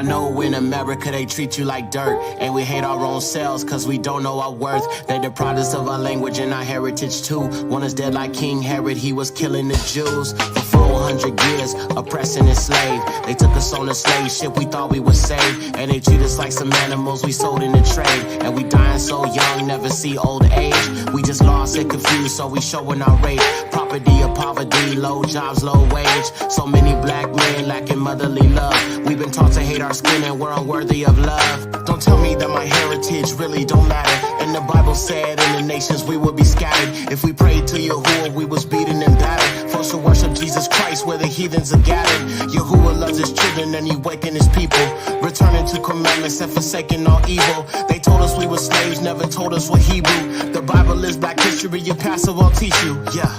know in America they treat you like dirt, and we hate our own selves cause we don't know our worth. They deprived us of our language and our heritage too. One is dead like King Herod, he was killing the Jews. For 400 years, oppressing and slave. They took us on a slave ship, we thought we were safe, and they treat us like some animals we sold in the trade. And we dying so young, never see old age. We just lost and confused, so we showing our rage. Property of poverty, low jobs, low wage. So many black men lacking motherly love. We've been taught to hate our skin and we're unworthy of love. Don't tell me that my heritage really don't matter. And the Bible said in the nations we would be scattered. If we prayed to Yahuwah, we was beaten and battered. Forced to worship Jesus Christ where the heathens are gathered. Yahuwah loves his children and he wakened his people, returning to commandments and forsaking all evil. They told us we were slaves, never told us we're Hebrew. The Bible is black history, your pastor will teach you. Yeah.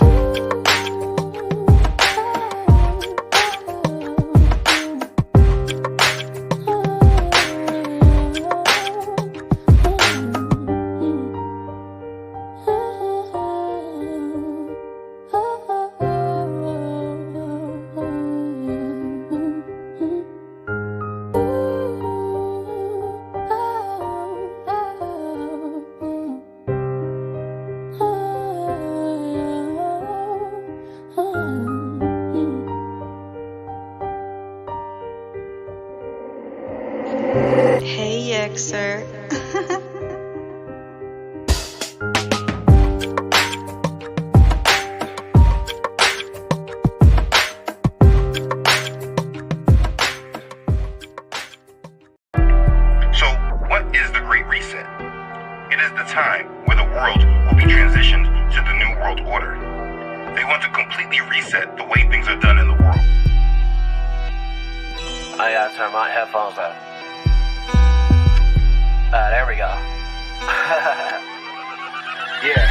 Hey, Yashar'AL. So, what is the Great Reset? It is the time where the world will be transitioned to the New World Order. They want to completely reset the way things are done in the world. I gotta turn my headphones up. There we go. Yeah.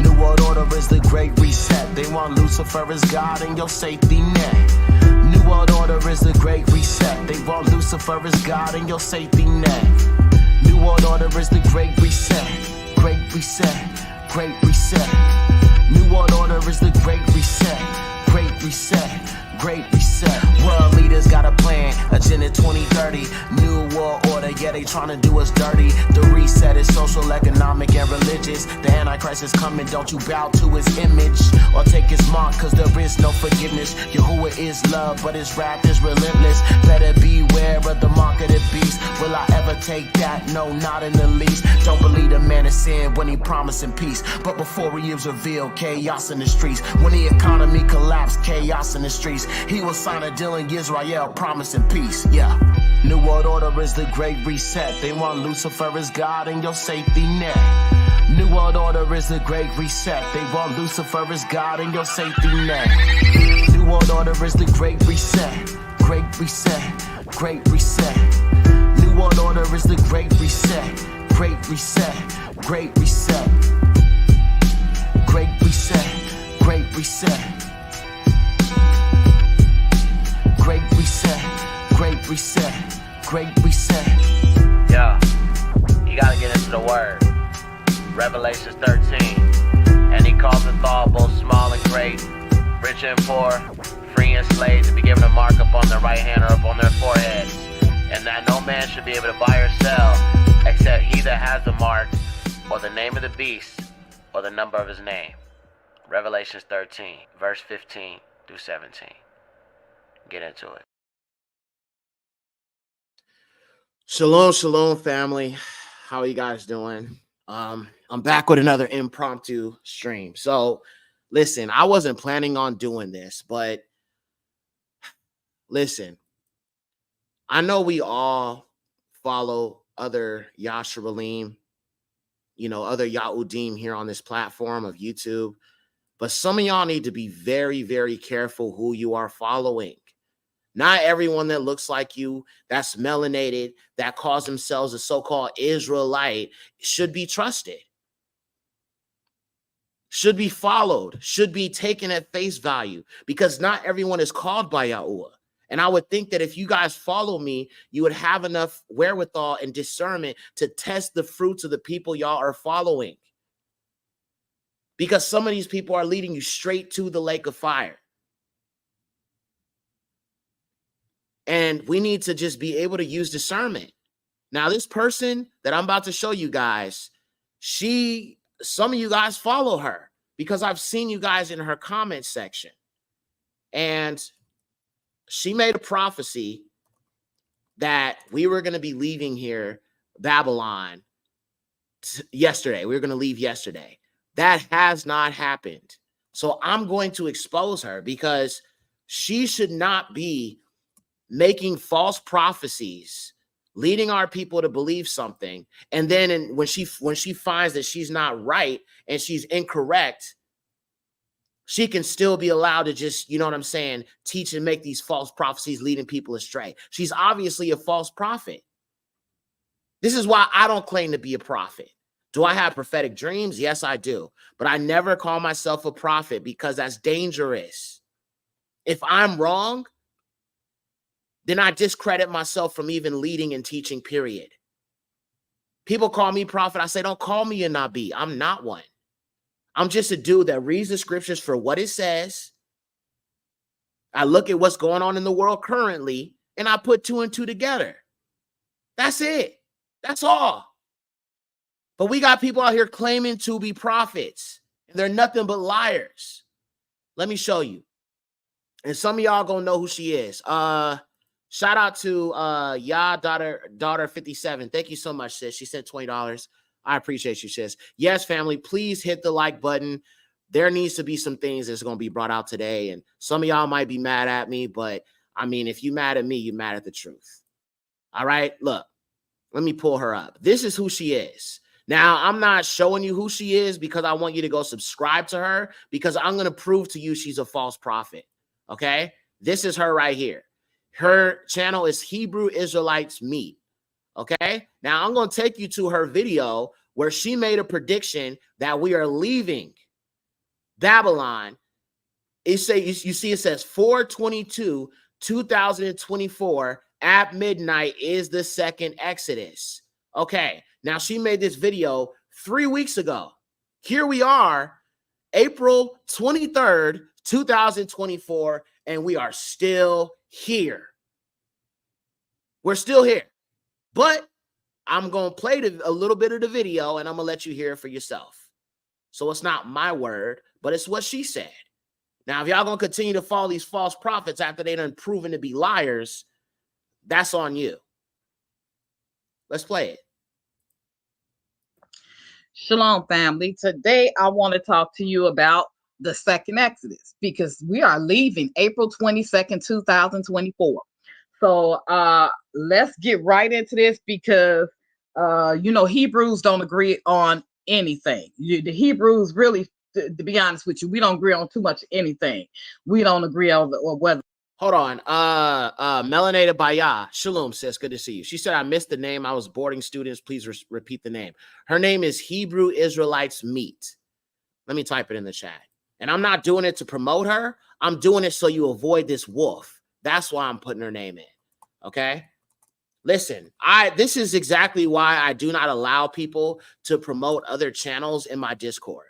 New World Order is the Great Reset. They want Lucifer as God and your safety net. New World Order is the Great Reset. They want Lucifer as God and your safety net. New World Order is the Great Reset. Great Reset. Great Reset. New World Order is the Great Reset. Great Reset. Great Reset. World leaders got a plan, Agenda 2030. New World Order, yeah, they tryna do us dirty. The reset is social, economic, and religious. The Antichrist is coming, don't you bow to his image or take his mark, cause there is no forgiveness. Yahuwah is love, but his wrath is relentless. Better beware of the mark of the beast. Will I ever take that? No, not in the least. Don't believe the man of sin when he promising peace, but before he is revealed, chaos in the streets. When the economy collapsed, chaos in the streets. He will sign a deal in Israel promising peace, yeah. New World Order is the Great Reset. They want Lucifer as God and your safety net. New World Order is the Great Reset. They want Lucifer as God and your safety net. New World Order is the Great Reset. Great Reset. Great Reset. New World Order is the Great Reset. Great Reset. Great Reset. Great Reset. Great Reset. Great Reset, Great Reset, Great Reset. Yo, you gotta get into the word. Revelations 13. And he calls it all, both small and great, rich and poor, free and slave, to be given a mark upon their right hand or upon their foreheads. And that no man should be able to buy or sell, except he that has the mark, or the name of the beast, or the number of his name. Revelations 13, verse 15 through 17. Get into it. Shalom, shalom, family. How are you guys doing? I'm back with another impromptu stream. So, listen, I wasn't planning on doing this, but listen, I know we all follow other Yashar'AL, other Yahudim here on this platform of YouTube, but some of y'all need to be very, very careful who you are following. Not everyone that looks like you, that's melanated, that calls themselves a so-called Israelite, should be trusted, should be followed, should be taken at face value, because not everyone is called by Yahuwah. And I would think that if you guys follow me, you would have enough wherewithal and discernment to test the fruits of the people y'all are following. Because some of these people are leading you straight to the lake of fire. And we need to just be able to use discernment. Now, this person that I'm about to show you guys, some of you guys follow her because I've seen you guys in her comment section. And she made a prophecy that we were going to be leaving here, Babylon, yesterday. We were going to leave yesterday. That has not happened. So I'm going to expose her because she should not be making false prophecies, leading our people to believe something. And then when she finds that she's not right and she's incorrect, she can still be allowed to just, you know what I'm saying, teach and make these false prophecies, leading people astray. She's obviously a false prophet. This is why I don't claim to be a prophet. Do I have prophetic dreams? Yes, I do. But I never call myself a prophet because that's dangerous. If I'm wrong, then I discredit myself from even leading and teaching, period. People call me prophet. I say, don't call me a Nabi. I'm not one. I'm just a dude that reads the scriptures for what it says. I look at what's going on in the world currently, and I put 2 and 2 together. That's it. That's all. But we got people out here claiming to be prophets, and they're nothing but liars. Let me show you. And some of y'all gonna know who she is. Shout out to daughter 57. Thank you so much, sis. She said $20. I appreciate you, sis. Yes, family, please hit the like button. There needs to be some things that's going to be brought out today. And some of y'all might be mad at me, but I mean, if you mad at me, you're mad at the truth. All right, look, let me pull her up. This is who she is. Now, I'm not showing you who she is because I want you to go subscribe to her because I'm going to prove to you she's a false prophet. Okay, this is her right here. Her channel is Hebrew Israelites Meet. Okay, now I'm going to take you to her video where she made a prediction that we are leaving Babylon. You see, it says 4/22/2024 at midnight is the second Exodus. Okay, now she made this video 3 weeks ago. Here we are, April 23rd, 2024, and we are still here. We're still here. But I'm going to play a little bit of the video, and I'm going to let you hear it for yourself. So it's not my word, but it's what she said. Now, if y'all going to continue to follow these false prophets after they done proven to be liars, that's on you. Let's play it. Shalom, family. Today, I want to talk to you about the second Exodus because we are leaving April 22nd, 2024. So let's get right into this because, Hebrews don't agree on anything. The Hebrews really, to be honest with you, we don't agree on too much anything. We don't agree on whether. Hold on. Melanated Baya. Shalom, sis. Good to see you. She said, I missed the name. I was boarding students. Please repeat the name. Her name is Hebrew Israelites Meet. Let me type it in the chat. And I'm not doing it to promote her. I'm doing it so you avoid this wolf. That's why I'm putting her name in. Okay. Listen, this is exactly why I do not allow people to promote other channels in my Discord.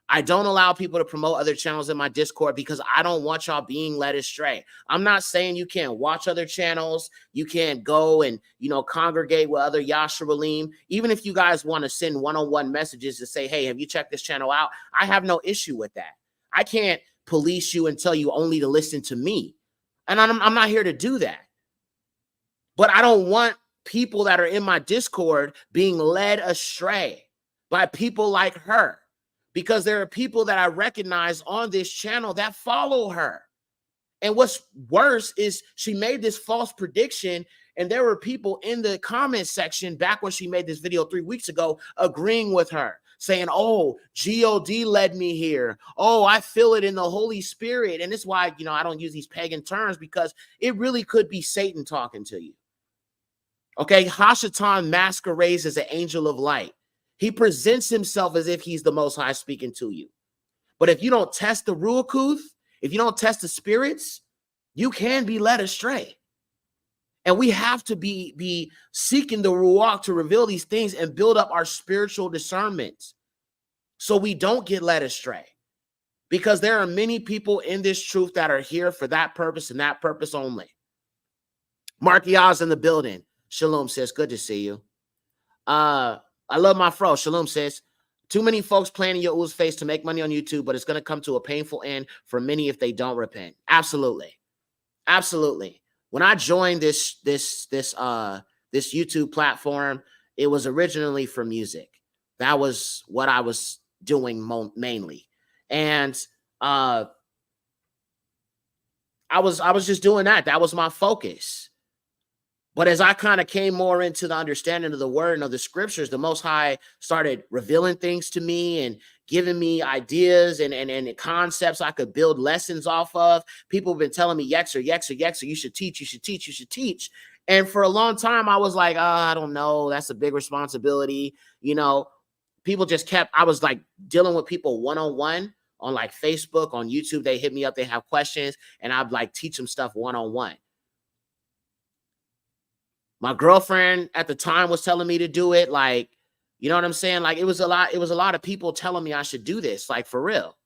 I don't allow people to promote other channels in my Discord because I don't want y'all being led astray. I'm not saying you can't watch other channels. You can't go and, congregate with other Yashar'AL. Even if you guys want to send one-on-one messages to say, hey, have you checked this channel out? I have no issue with that. I can't police you and tell you only to listen to me. And I'm not here to do that. But I don't want people that are in my Discord being led astray by people like her, because there are people that I recognize on this channel that follow her. And what's worse is she made this false prediction, and there were people in the comment section back when she made this video 3 weeks ago agreeing with her, saying, oh, God led me here. Oh, I feel it in the Holy Spirit. And it's why, I don't use these pagan terms, because it really could be Satan talking to you. Okay, Hashatan masquerades as an angel of light. He presents himself as if he's the Most High speaking to you. But if you don't test the Ruakuth, if you don't test the spirits, you can be led astray. And we have to be seeking the Ruach to reveal these things and build up our spiritual discernment so we don't get led astray. Because there are many people in this truth that are here for that purpose and that purpose only. Mark Yaz in the building. Shalom, sis. Good to see you. I love my fro. Shalom, sis. Too many folks playing in your ooh's face to make money on YouTube, but it's going to come to a painful end for many if they don't repent. Absolutely. Absolutely. When I joined this YouTube platform, it was originally for music. That was what I was doing mainly. And I was just doing that. That was my focus. But as I kind of came more into the understanding of the word and of the scriptures, the Most High started revealing things to me and giving me ideas and concepts I could build lessons off of. People have been telling me, Yexer, you should teach, you should teach, you should teach. And for a long time, I was like, I don't know. That's a big responsibility. You know, people just I was like dealing with people one-on-one on like Facebook, on YouTube. They hit me up, they have questions, and I'd like teach them stuff one-on-one. My girlfriend at the time was telling me to do it. Like, you know what I'm saying? Like, it was a lot of people telling me I should do this, like, for real.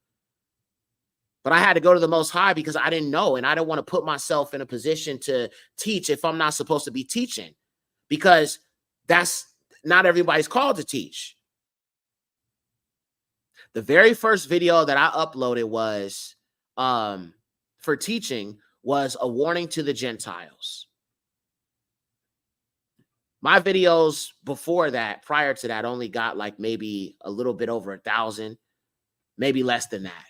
But I had to go to the Most High because I didn't know. And I didn't want to put myself in a position to teach if I'm not supposed to be teaching, because that's not everybody's called to teach. The very first video that I uploaded was for teaching was a warning to the Gentiles. My videos before that, prior to that, only got like maybe a little bit over 1,000, maybe less than that.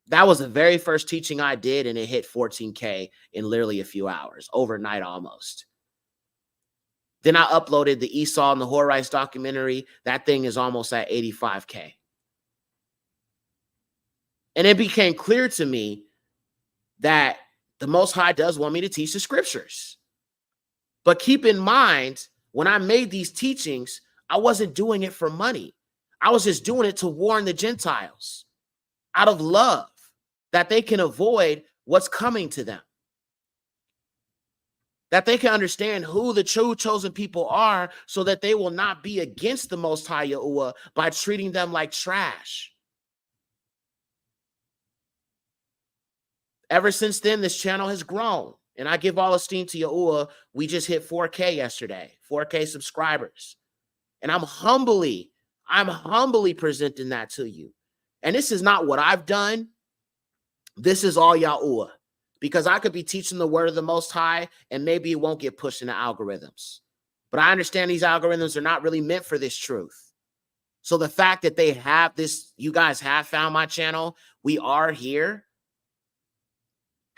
That was the very first teaching I did, and it hit 14K in literally a few hours, overnight almost. Then I uploaded the Esau and the Horites documentary. That thing is almost at 85K. And it became clear to me that the Most High does want me to teach the scriptures. But keep in mind, when I made these teachings, I wasn't doing it for money. I was just doing it to warn the Gentiles out of love that they can avoid what's coming to them, that they can understand who the true chosen people are so that they will not be against the Most High Yahuwah by treating them like trash. Ever since then, this channel has grown. And I give all esteem to Yahuwah. We just hit 4K yesterday, 4K subscribers. And I'm humbly presenting that to you. And this is not what I've done. This is all Yahuwah. Because I could be teaching the word of the Most High, and maybe it won't get pushed in the algorithms. But I understand these algorithms are not really meant for this truth. So the fact that they have this, you guys have found my channel, we are here,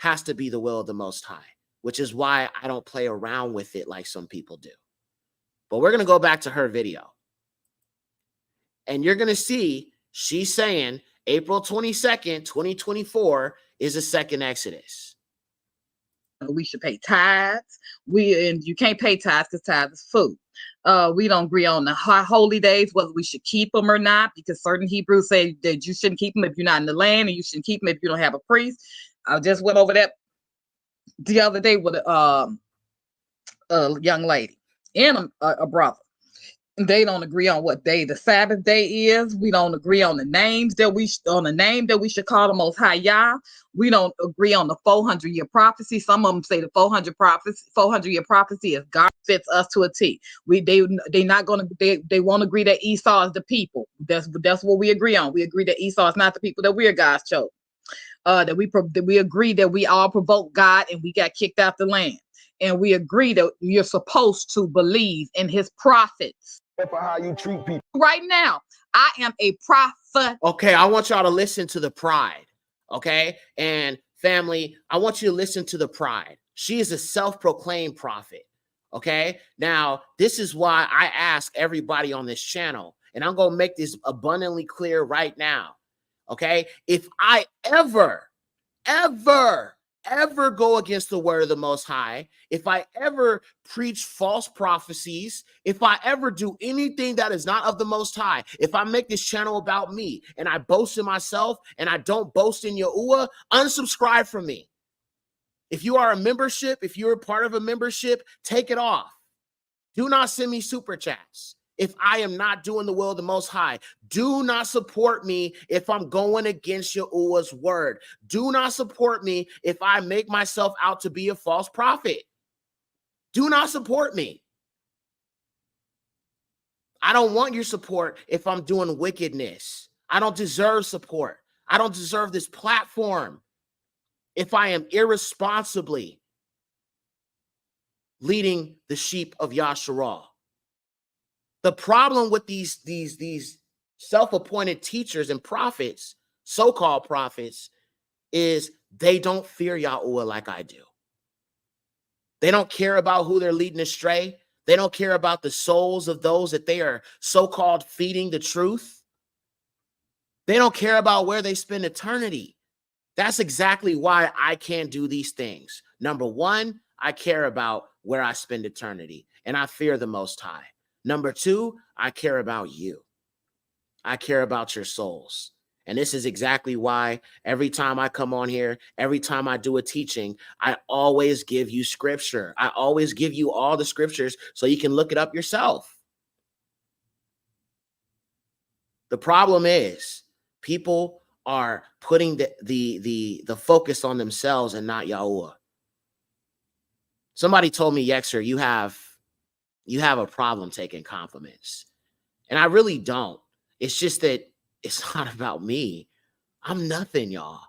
has to be the will of the Most High, which is why I don't play around with it like some people do. But we're going to go back to her video. And you're going to see she's saying April 22nd, 2024 is a second Exodus. We should pay tithes. And you can't pay tithes because tithes is food. We don't agree on the holy days, whether we should keep them or not, because certain Hebrews say that you shouldn't keep them if you're not in the land, and you shouldn't keep them if you don't have a priest. I just went over that the other day with a young lady and a brother. They don't agree on what day the Sabbath day is. We don't agree on the names that we should call the Most High Yah. We don't agree on the 400-year prophecy. Some of them say the 400-year prophecy is God fits us to a T. They won't agree that Esau is the people. That's what we agree on. We agree that Esau is not the people that we are God's chosen. That we agree that we all provoked God and we got kicked out the land. And we agree that you're supposed to believe in his prophets. For how you treat people. Right now, I am a prophet. Okay, I want y'all to listen to the pride. Okay, and family, I want you to listen to the pride. She is a self-proclaimed prophet. Okay, now this is why I ask everybody on this channel, and I'm going to make this abundantly clear right now. Okay, if I ever go against the word of the Most High, if I ever preach false prophecies, if I ever do anything that is not of the Most High, if I make this channel about me and I boast in myself and I don't boast in Yahuwah, unsubscribe from me. If you are a membership, if you're a part of a membership, take it off. Do not send me super chats if I am not doing the will of the Most High. Do not support me if I'm going against Yahuwah's word. Do not support me if I make myself out to be a false prophet. Do not support me. I don't want your support if I'm doing wickedness. I don't deserve support. I don't deserve this platform if I am irresponsibly leading the sheep of Yashar'AL. The problem with these self-appointed teachers and prophets, so-called prophets, is they don't fear Yahuwah like I do. They don't care about who they're leading astray. They don't care about the souls of those that they are so-called feeding the truth. They don't care about where they spend eternity. That's exactly why I can't do these things. Number one, I care about where I spend eternity, and I fear the Most High. Number two, I care about you. I care about your souls. And this is exactly why every time I come on here, every time I do a teaching, I always give you scripture. I always give you all the scriptures so you can look it up yourself. The problem is people are putting the focus on themselves and not Yahuwah. Somebody told me, Yexer, you have a problem taking compliments. And I really don't. It's just that it's not about me. I'm nothing, y'all.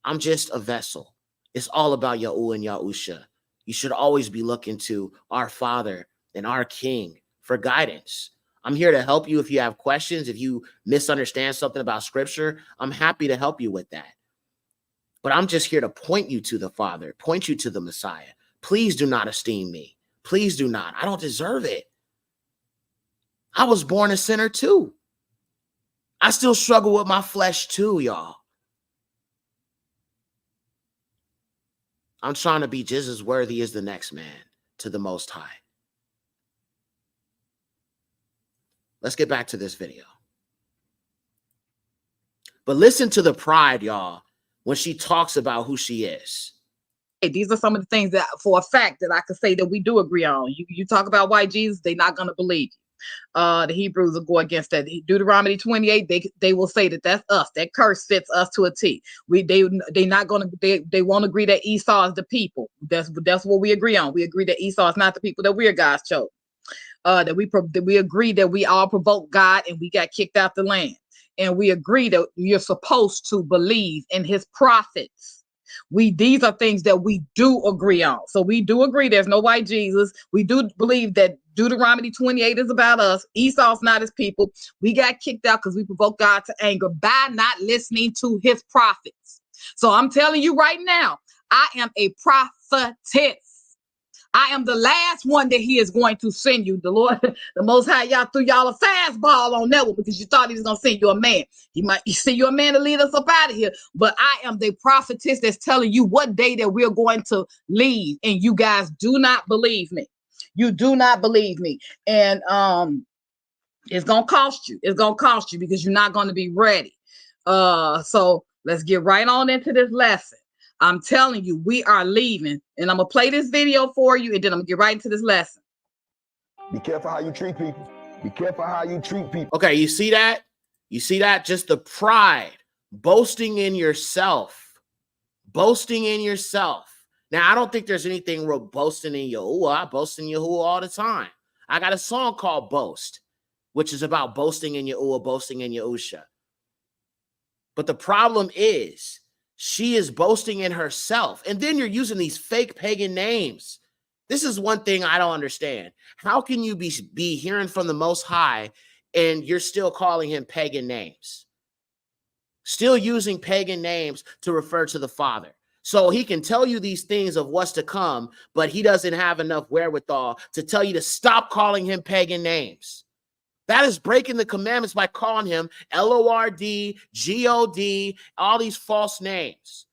I'm just a vessel. It's all about Yahuwah and Yahusha. You should always be looking to our Father and our King for guidance. I'm here to help you if you have questions. If you misunderstand something about scripture, I'm happy to help you with that. But I'm just here to point you to the Father, point you to the Messiah. Please do not esteem me. Please do not. I don't deserve it. I was born a sinner too. I still struggle with my flesh too, y'all. I'm trying to be just as worthy as the next man to the Most High. Let's get back to this video. But listen to the pride, y'all, when she talks about who she is. These are some of the things that, for a fact, that I could say that we do agree on. You talk about white Jesus, they're not going to believe you. The Hebrews will go against that. Deuteronomy 28, they will say that that's us. That curse fits us to a T. They won't agree that Esau is the people. That's what we agree on. We agree that Esau is not the people that we're God's chosen. That we agree that we all provoked God and we got kicked out the land. And we agree that you're supposed to believe in his prophets. These are things that we do agree on. So we do agree there's no white Jesus. We do believe that Deuteronomy 28 is about us. Esau's not his people. We got kicked out because we provoked God to anger by not listening to his prophets. So I'm telling you right now, I am a prophetess. I am the last one that he is going to send you. The Lord, the Most High, y'all threw y'all a fastball on that one because you thought he was going to send you a man. He might send you a man to lead us up out of here. But I am the prophetess that's telling you what day that we're going to leave. And you guys do not believe me. You do not believe me. And it's going to cost you. It's going to cost you because you're not going to be ready. So let's get right on into this lesson. I'm telling you, we are leaving. And I'm going to play this video for you, and then I'm going to get right into this lesson. Be careful how you treat people. Be careful how you treat people. Okay, you see that? You see that? Just the pride, boasting in yourself. Boasting in yourself. Now, I don't think there's anything real boasting in Yahuwah. I boast in Yahuwah all the time. I got a song called Boast, which is about boasting in Yahuwah, boasting in Yahusha. But the problem is, she is boasting in herself. And then you're using these fake pagan names. This is one thing I don't understand. How can you be hearing from the Most High and you're still calling him pagan names? Still using pagan names to refer to the Father. So he can tell you these things of what's to come, but he doesn't have enough wherewithal to tell you to stop calling him pagan names. That is breaking the commandments by calling him Lord, God, all these false names.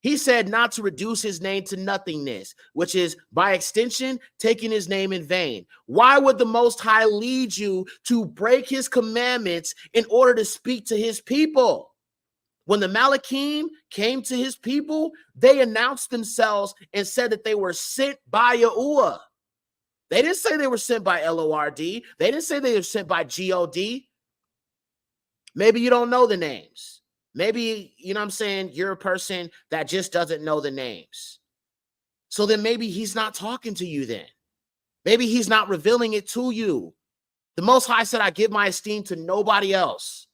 He said not to reduce his name to nothingness, which is, by extension, taking his name in vain. Why would the Most High lead you to break his commandments in order to speak to his people? When the Malachim came to his people, they announced themselves and said that they were sent by Yahuwah. They didn't say they were sent by Lord. They didn't say they were sent by God. Maybe you don't know the names. Maybe, you know what I'm saying, you're a person that just doesn't know the names. So then maybe he's not talking to you then. Maybe he's not revealing it to you. The Most High said, I give my esteem to nobody else.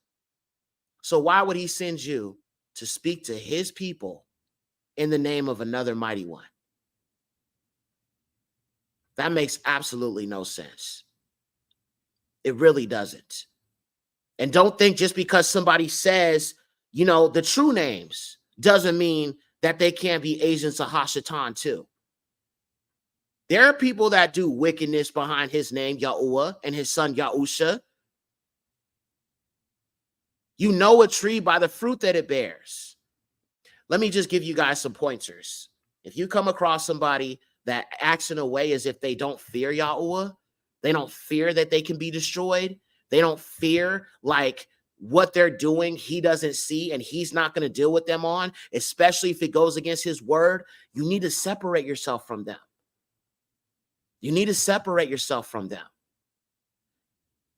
So why would he send you to speak to his people in the name of another mighty one? That makes absolutely no sense. It really doesn't. And don't think just because somebody says, you know, the true names doesn't mean that they can't be agents of Hashatan too. There are people that do wickedness behind his name, Yahuwah, and his son, Yahusha. You know a tree by the fruit that it bears. Let me just give you guys some pointers. If you come across somebody that acts in a way as if they don't fear Yahuwah, they don't fear that they can be destroyed, they don't fear like what they're doing, he doesn't see and he's not going to deal with them on, especially if it goes against his word, you need to separate yourself from them. You need to separate yourself from them.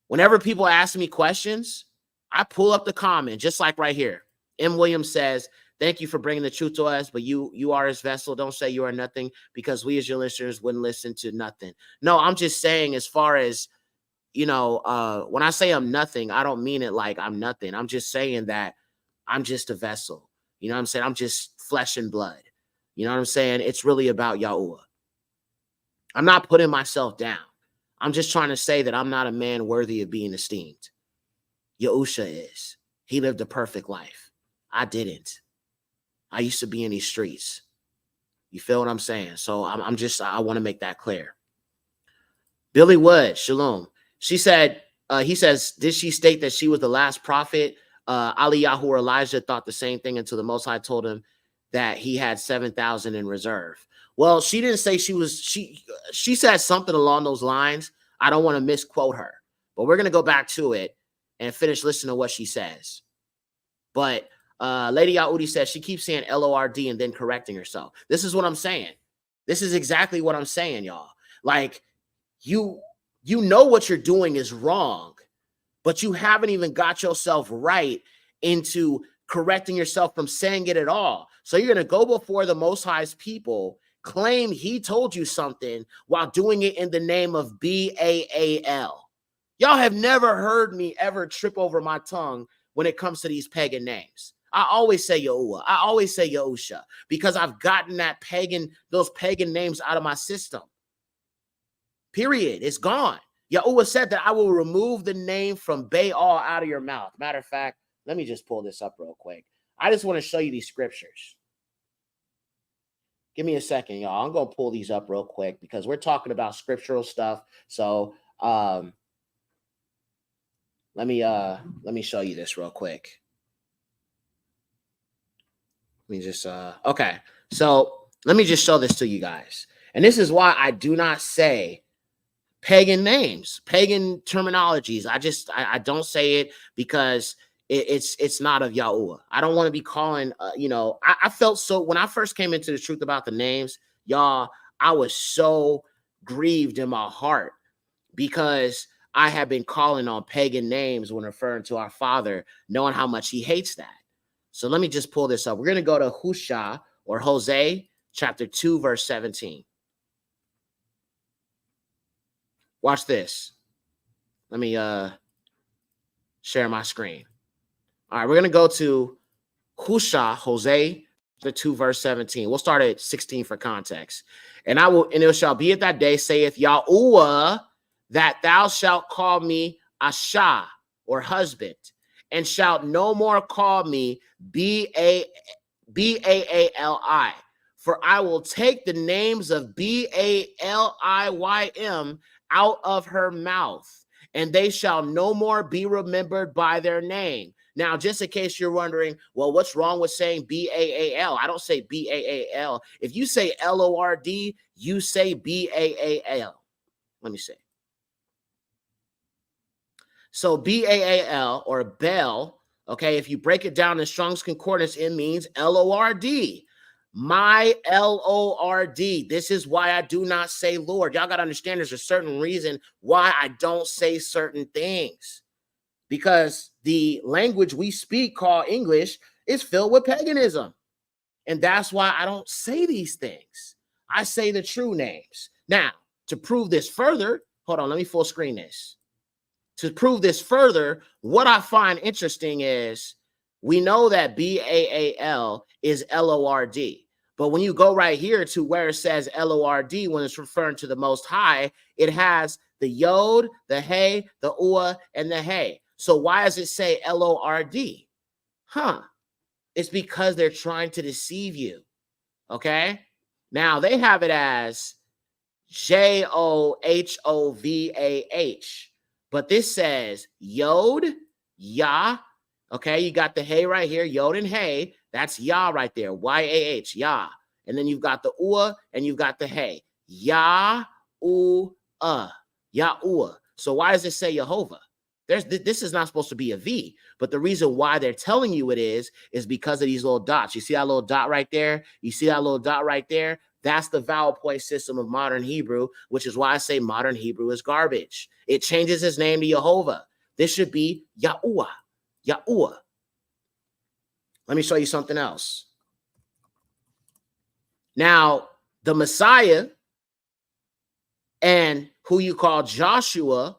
Whenever people ask me questions, I pull up the comment, just like right here. M. Williams says, thank you for bringing the truth to us, but you are his vessel. Don't say you are nothing, because we as your listeners wouldn't listen to nothing. No, I'm just saying, as far as, you know, when I say I'm nothing, I don't mean it like I'm nothing. I'm just saying that I'm just a vessel. You know what I'm saying? I'm just flesh and blood. You know what I'm saying? It's really about Yahuwah. I'm not putting myself down. I'm just trying to say that I'm not a man worthy of being esteemed. Yahusha is. He lived a perfect life. I didn't. I used to be in these streets. You feel what I'm saying? So I want to make that clear. Billy Wood, shalom. She said, he says, did she state that she was the last prophet? Eliyahu or Elijah thought the same thing until the Most High told him that he had 7,000 in reserve. Well, she didn't say she was, she said something along those lines. I don't want to misquote her, but we're going to go back to it and finish listening to what she says. But Lady Yaudi says she keeps saying L-O-R-D and then correcting herself. This is what I'm saying. This is exactly what I'm saying, y'all. Like, you know what you're doing is wrong, but you haven't even got yourself right into correcting yourself from saying it at all. So you're going to go before the Most High's people, claim he told you something while doing it in the name of B-A-A-L. Y'all have never heard me ever trip over my tongue when it comes to these pagan names. I always say Yahuwah. I always say Yahusha, because I've gotten those pagan names out of my system. Period. It's gone. Yahuwah said that I will remove the name from Baal out of your mouth. Matter of fact, let me just pull this up real quick. I just want to show you these scriptures. Give me a second, y'all. I'm going to pull these up real quick because we're talking about scriptural stuff. So let me show you this real quick. Let me just okay. So let me just show this to you guys. And this is why I do not say pagan names, pagan terminologies. I don't say it because it's not of Yahuwah. I don't want to be calling, I felt so, when I first came into the truth about the names, y'all, I was so grieved in my heart because I have been calling on pagan names when referring to our Father, knowing how much he hates that. So let me just pull this up. We're going to go to Husha or Hosea chapter 2, verse 17. Watch this. Let me share my screen. All right, we're going to go to Husha, Hosea, the 2, verse 17. We'll start at 16 for context. And it shall be at that day, saith Yahuwah, that thou shalt call me Asha, or husband, and shalt no more call me B-A-A-L-I. For I will take the names of B-A-L-I-Y-M out of her mouth, and they shall no more be remembered by their name. Now, just in case you're wondering, well, what's wrong with saying B-A-A-L? I don't say B-A-A-L. If you say L-O-R-D, you say B-A-A-L. Let me see. So B-A-A-L or Bel, okay, if you break it down in Strong's Concordance, it means L-O-R-D. My L-O-R-D. This is why I do not say Lord. Y'all got to understand there's a certain reason why I don't say certain things. Because the language we speak called English is filled with paganism. And that's why I don't say these things. I say the true names. Now, to prove this further, hold on, let me full screen this. To prove this further, what I find interesting is we know that B-A-A-L is L-O-R-D. But when you go right here to where it says L-O-R-D, when it's referring to the Most High, it has the Yod, the Hey, the Ua, and the Hey. So why does it say L-O-R-D? It's because they're trying to deceive you, okay? Now, they have it as J-O-H-O-V-A-H, but this says Yod, Yah, okay? You got the Hey right here, Yod and Hey. That's Yah right there, Y-A-H, Yah. And then you've got the Ua and you've got the Hey. Yah-U-A, Yah-Ua. So why does it say Jehovah? This is not supposed to be a V, but the reason why they're telling you it is because of these little dots. You see that little dot right there? You see that little dot right there? That's the vowel point system of modern Hebrew, which is why I say modern Hebrew is garbage. It changes his name to Jehovah. This should be Yahuwah, Yahuwah. Let me show you something else. Now, the Messiah and who you call Joshua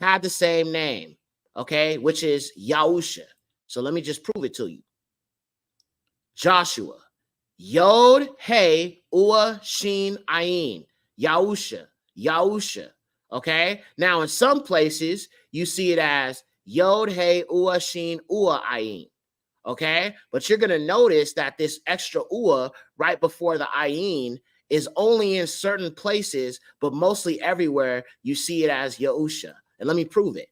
had the same name, okay, which is Yahusha. So let me just prove it to you. Joshua, Yod, Hey, Ua, Shin, Ayin, Yahusha, Yahusha, okay? Now, in some places, you see it as Yod, Hey, Ua, Shin, Ua, Ayin, okay? But you're going to notice that this extra Ua right before the Ayin is only in certain places, but mostly everywhere you see it as Yahusha. And let me prove it.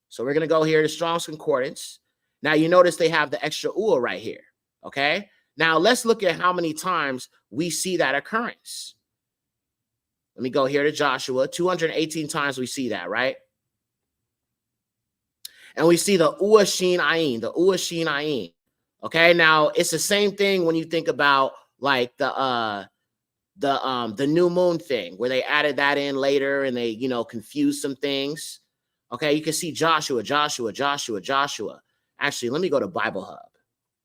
So we're going to go here to Strong's Concordance. Now, you notice they have the extra Ua right here, okay? Now, let's look at how many times we see that occurrence. Let me go here to Joshua. 218 times we see that, right? And we see the Ua Shin Ayin, the Ua Shin Ayin. Okay, now it's the same thing when you think about like the new moon thing where they added that in later and they, you know, confused some things. Okay, you can see Joshua, Joshua, Joshua, Joshua. Actually, let me go to Bible Hub.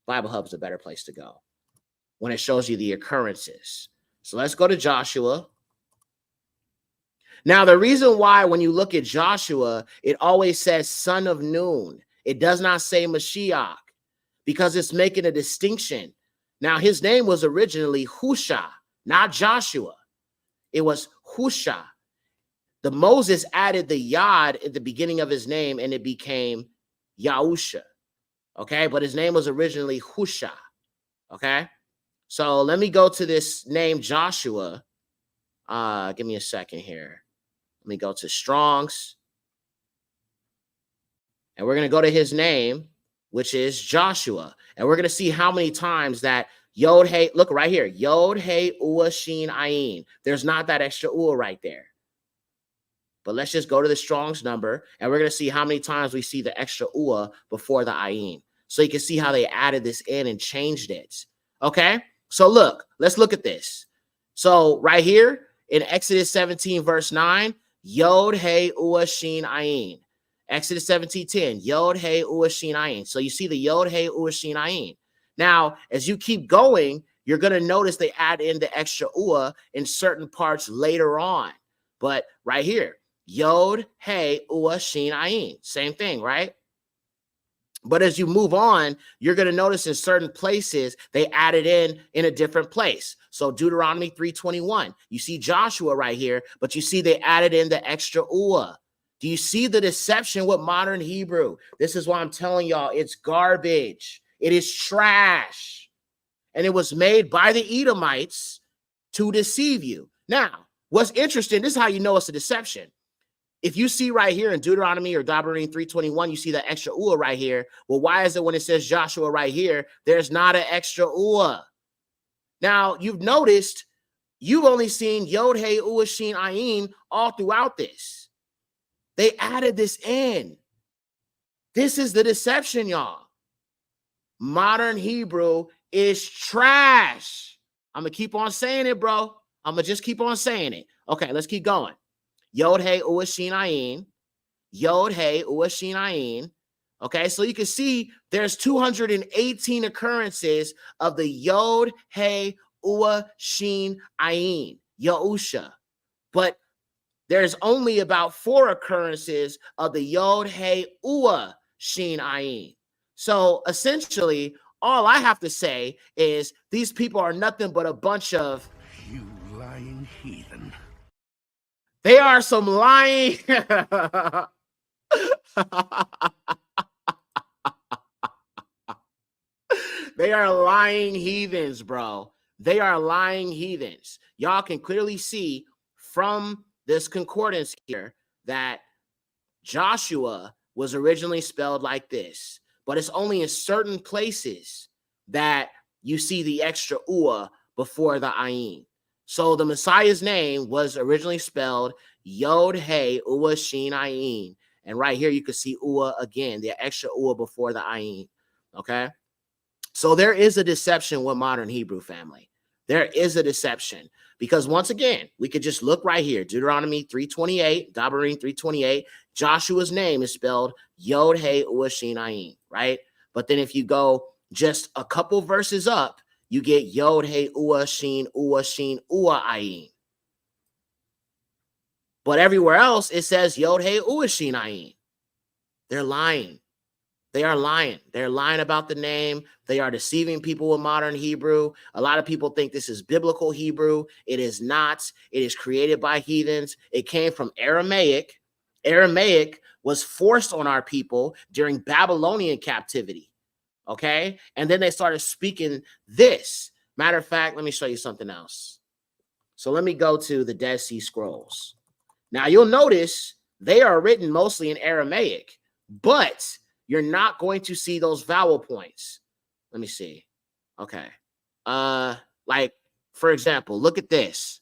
Bible Hub is a better place to go when it shows you the occurrences. So let's go to Joshua. Now, the reason why when you look at Joshua, it always says son of Nun. It does not say Mashiach because it's making a distinction. Now, his name was originally Husha, not Joshua. It was Husha. The Moses added the Yod at the beginning of his name and it became Yahusha. Okay, but his name was originally Husha. Okay, so let me go to this name Joshua. Give me a second here. Let me go to Strong's. And we're going to go to his name, which is Joshua. And we're going to see how many times that Yod, Hey, look right here. Yod, Hey, Ua, Shin, Ayin. There's not that extra Ua right there. But let's just go to the Strong's number, and we're going to see how many times we see the extra Ua before the Ayin. So you can see how they added this in and changed it. Okay? So look, let's look at this. So right here in Exodus 17, verse 9, Yod, Hey, Ua, Shin, Ayin. Exodus 17:10, Yod, Hey, Ua, Shin, Ayin. So you see the Yod, Hey, Ua, Shin, Ayin. Now, as you keep going, you're going to notice they add in the extra Ua in certain parts later on. But right here, Yod, Hey, Ua, Shin, Ayin. Same thing, right? But as you move on, you're going to notice in certain places, they added in a different place. So Deuteronomy 3:21, you see Joshua right here, but you see they added in the extra Ua. Do you see the deception with modern Hebrew? This is why I'm telling y'all, it's garbage. It is trash. And it was made by the Edomites to deceive you. Now, what's interesting, this is how you know it's a deception. If you see right here in Deuteronomy or Deuteronomy 3:21, you see the extra Ua right here. Well, why is it when it says Joshua right here, there's not an extra Ua? Now, you've noticed you've only seen Yod, Hey, Ua, Shin, Ayin all throughout this. They added this in. This is the deception, y'all. Modern Hebrew is trash. I'm going to keep on saying it, bro. I'm going to just keep on saying it. Okay, let's keep going. Yod, Hey, Ua, Shin, Ayin. Yod, Hey, Ua, Shin, Ayin. Okay, so you can see there's 218 occurrences of the Yod, Hey, Ua, Shin, Ayin. Yahusha. But there's only about 4 occurrences of the Yod Hey Ua Shin Ayin. So essentially, all I have to say is these people are nothing but a bunch of You lying heathen. They are some lying. They are lying heathens, bro. They are lying heathens. Y'all can clearly see from this concordance here that Joshua was originally spelled like this, but it's only in certain places that you see the extra ua before the ayin. So the Messiah's name was originally spelled Yod Hey Ua Shin Ayin. And right here you can see ua again, the extra ua before the ayin. Okay. So there is a deception with modern Hebrew, family. There is a deception because once again, we could just look right here. Deuteronomy 3:28, Dabarim 3:28. Joshua's name is spelled Yod Hey Ua Shin Ayin, right? But then if you go just a couple verses up, you get Yod Hey Ua Shin Ua Ayin. But everywhere else, it says Yod Hey Ua Shin Ayin. They're lying. They are lying. They're lying about the name. They are deceiving people with modern Hebrew. A lot of people think this is biblical Hebrew. It is not. It is created by heathens. It came from Aramaic. Aramaic was forced on our people during Babylonian captivity. Okay? And then they started speaking this. Matter of fact, let me show you something else. So let me go to the Dead Sea Scrolls. Now you'll notice they are written mostly in Aramaic, but you're not going to see those vowel points. Let me see. Okay. Like, for example, look at this.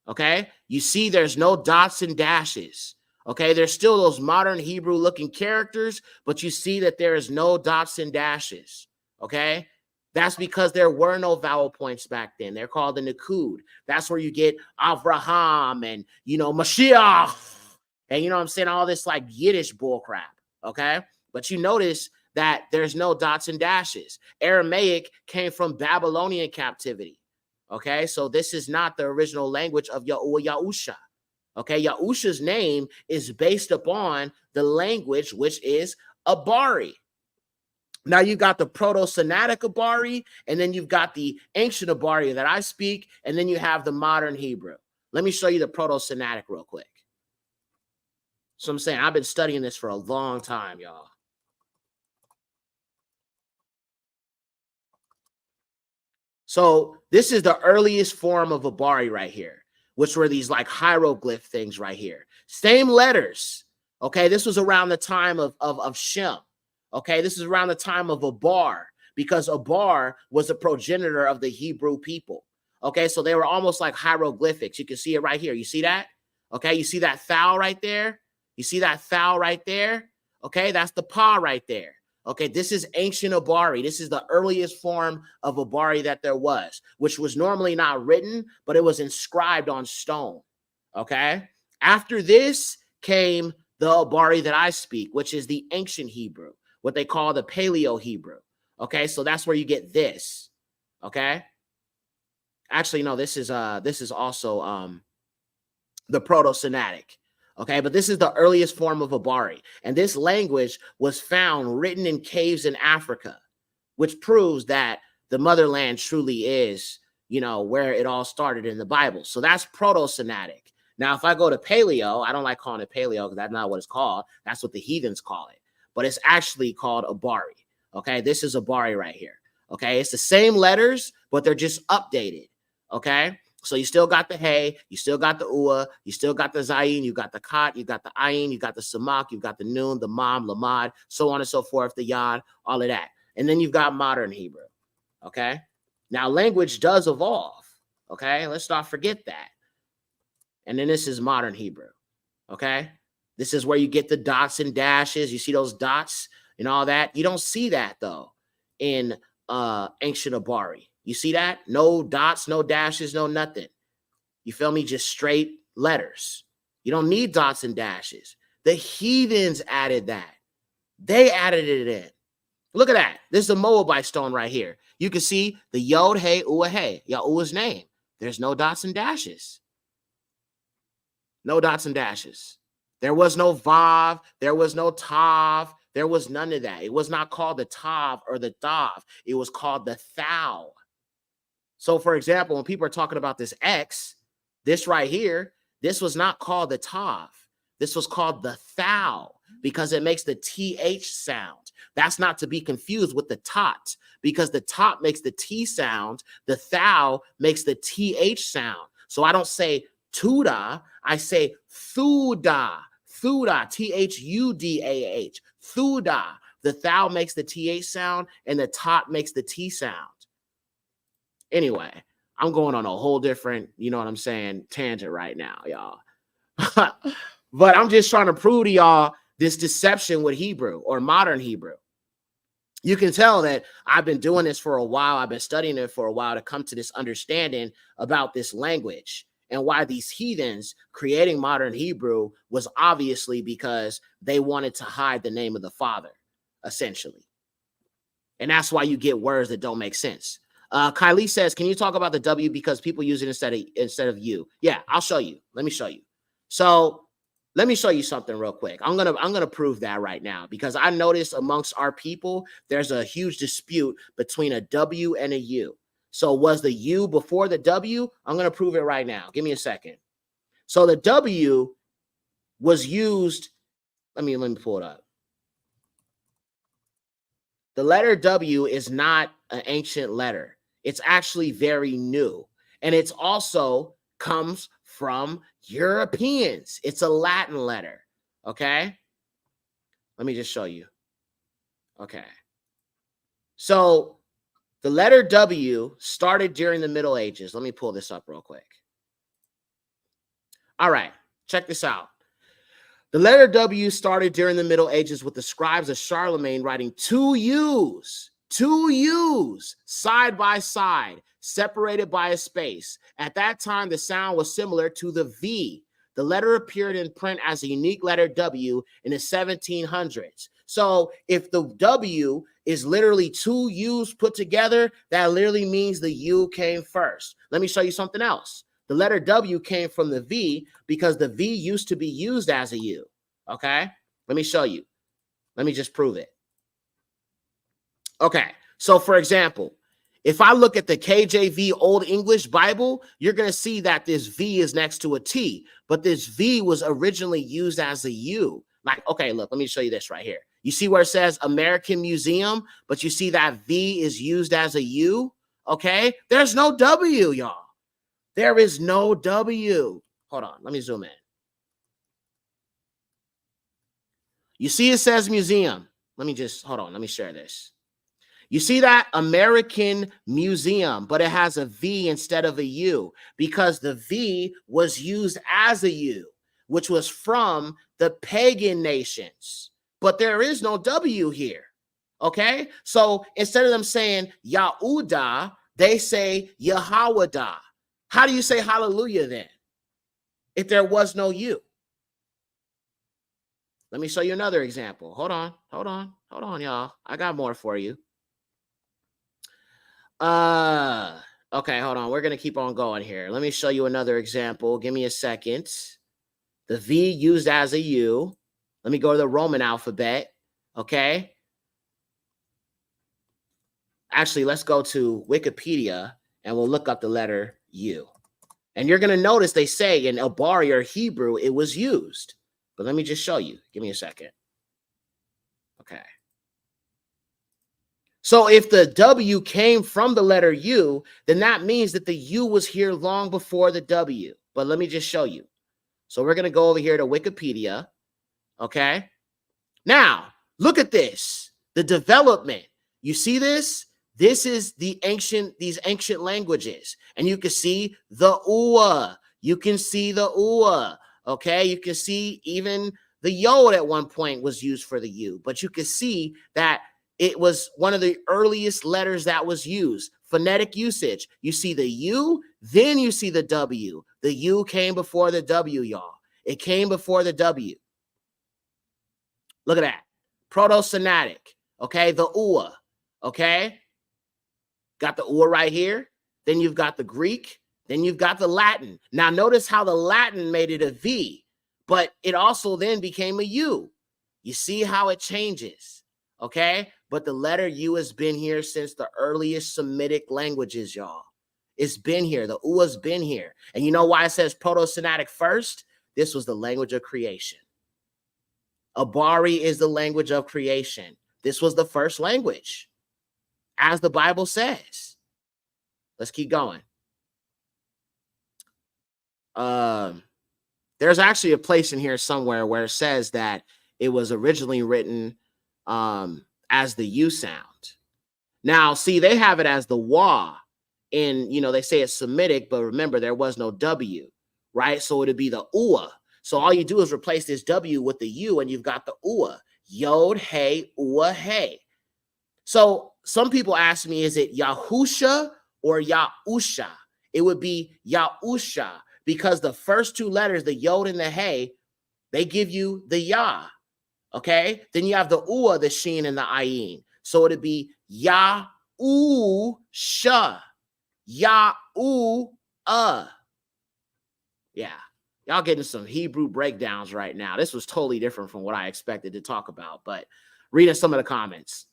Okay. You see there's no dots and dashes. Okay. There's still those modern Hebrew looking characters, but you see that there is no dots and dashes. Okay. That's because there were no vowel points back then. They're called the Nakud. That's where you get Avraham and, Mashiach. And, I'm saying, all this like Yiddish bull crap. Okay. But you notice that there's no dots and dashes. Aramaic came from Babylonian captivity. Okay, so this is not the original language of Yahusha. Okay, Yahusha's name is based upon the language, which is Abari. Now you got the Proto-Semitic Abari, and then you've got the ancient Abari that I speak, and then you have the modern Hebrew. Let me show you the Proto-Semitic real quick. So I'm saying I've been studying this for a long time, y'all. So this is the earliest form of Abari right here, which were these like hieroglyph things right here. Same letters. Okay, this was around the time of Shem. Okay, this is around the time of Abar, because Abar was a progenitor of the Hebrew people. Okay, so they were almost like hieroglyphics. You can see it right here. You see that? Okay, you see that thou right there? You see that thou right there? Okay, that's the pa right there. Okay, this is ancient Abari. This is the earliest form of Abari that there was, which was normally not written, but it was inscribed on stone. Okay, after this came the Abari that I speak, which is the ancient Hebrew, what they call the Paleo Hebrew. Okay, so that's where you get this. Okay, actually, no, this is also the Proto-Semitic. Okay, but this is the earliest form of Abari. And this language was found written in caves in Africa, which proves that the motherland truly is, where it all started in the Bible. So that's Proto-Semitic. Now, if I go to Paleo, I don't like calling it Paleo because that's not what it's called. That's what the heathens call it. But it's actually called Abari. Okay, this is Abari right here. Okay, it's the same letters, but they're just updated. Okay. So you still got the hey, you still got the ua, you still got the zayin, you got the kat, you got the ayin, you got the samak, you got the noon, the mam, lamad, so on and so forth, the yod, all of that. And then you've got modern Hebrew. Okay. Now language does evolve. Okay. Let's not forget that. And then this is modern Hebrew. Okay. This is where you get the dots and dashes. You see those dots and all that. You don't see that though in ancient Abari. You see that? No dots, no dashes, no nothing. You feel me? Just straight letters. You don't need dots and dashes. The heathens added that. They added it in. Look at that. This is a Moabite stone right here. You can see the Yod, Hey, Ua, Hey, Yahuwah's name. There's no dots and dashes. No dots and dashes. There was no vav. There was no tav. There was none of that. It was not called the tav or the dav. It was called the thou. So, for example, when people are talking about this X, this right here, this was not called the tav. This was called the thou because it makes the TH sound. That's not to be confused with the tot because the tot makes the T sound. The thou makes the TH sound. So I don't say tuda, I say thuda, thuda, Thudah, thuda. The thou makes the TH sound and the tot makes the T sound. Anyway, I'm going on a whole different, you know what I'm saying, tangent right now, y'all. But I'm just trying to prove to y'all this deception with Hebrew or modern Hebrew. You can tell that I've been doing this for a while. I've been studying it for a while to come to this understanding about this language and why these heathens creating modern Hebrew was obviously because they wanted to hide the name of the Father, essentially. And that's why you get words that don't make sense. Kylie says, can you talk about the W because people use it instead of you? Yeah, I'll show you. Let me show you. So let me show you something real quick. I'm gonna prove that right now because I noticed amongst our people, there's a huge dispute between a W and a U. So was the U before the W? I'm gonna prove it right now. Give me a second. So the W was used. Let me pull it up. The letter W is not an ancient letter. It's actually very new. And it's also comes from Europeans. It's a Latin letter. Okay. Let me just show you. Okay. So the letter W started during the Middle Ages. Let me pull this up real quick. All right. Check this out. The letter W started during the Middle Ages with the scribes of Charlemagne writing two U's side by side, separated by a space. At that time, the sound was similar to the V. The letter appeared in print as a unique letter W in the 1700s. So if the W is literally two U's put together, that literally means the U came first. Let me show you something else. The letter W came from the V because the V used to be used as a U. Okay, let me show you. Let me just prove it. Okay, so for example, if I look at the KJV Old English Bible, you're going to see that this V is next to a T, but this V was originally used as a U. Like, okay, look, let me show you this right here. You see where it says American Museum, but you see that V is used as a U? Okay, there's no W, y'all. There is no W. Hold on, let me zoom in. You see it says museum. Let me just, hold on, let me share this. You see that American Museum, but it has a V instead of a U because the V was used as a U, which was from the pagan nations. But there is no W here, okay? So instead of them saying Yahudah, they say Yahwadah. How do you say hallelujah then if there was no U? Let me show you another example. Hold on, y'all. I got more for you. Okay, hold on. We're going to keep on going here. Let me show you another example. Give me a second. The V used as a U. Let me go to the Roman alphabet. Okay. Actually, let's go to Wikipedia and we'll look up the letter U. And you're going to notice they say in Abari or Hebrew, it was used. But let me just show you. Give me a second. Okay. So if the W came from the letter U, then that means that the U was here long before the W. But let me just show you. So we're going to go over here to Wikipedia. Okay. Now, look at this. The development. You see this? This is these ancient languages. And you can see the UA. You can see the UA. Okay. You can see even the Yod at one point was used for the U. But you can see that it was one of the earliest letters that was used. Phonetic usage. You see the U, then you see the W. The U came before the W, y'all. It came before the W. Look at that. Proto-Semitic. Okay, the UA. Okay. Got the UA right here. Then you've got the Greek. Then you've got the Latin. Now notice how the Latin made it a V, but it also then became a U. You see how it changes, okay? But the letter U has been here since the earliest Semitic languages, y'all. It's been here. The UA's been here. And you know why it says Proto-Semitic first? This was the language of creation. Abari is the language of creation. This was the first language, as the Bible says. Let's keep going. There's actually a place in here somewhere where it says that it was originally written as the U sound. Now, see, they have it as the wa, and they say it's Semitic, but remember there was no W, right? So it'd be the ua. So all you do is replace this W with the U, and you've got the ua. Yod, hey, ua, hey. So some people ask me, is it Yahusha or Yahusha? It would be Yahusha, because the first two letters, the Yod and the Hey, they give you the Yah, okay? Then you have the Ua, the Sheen, and the Ayin. So it'd be Yahusha, Yahuah. Yeah, y'all getting some Hebrew breakdowns right now. This was totally different from what I expected to talk about, but reading some of the comments.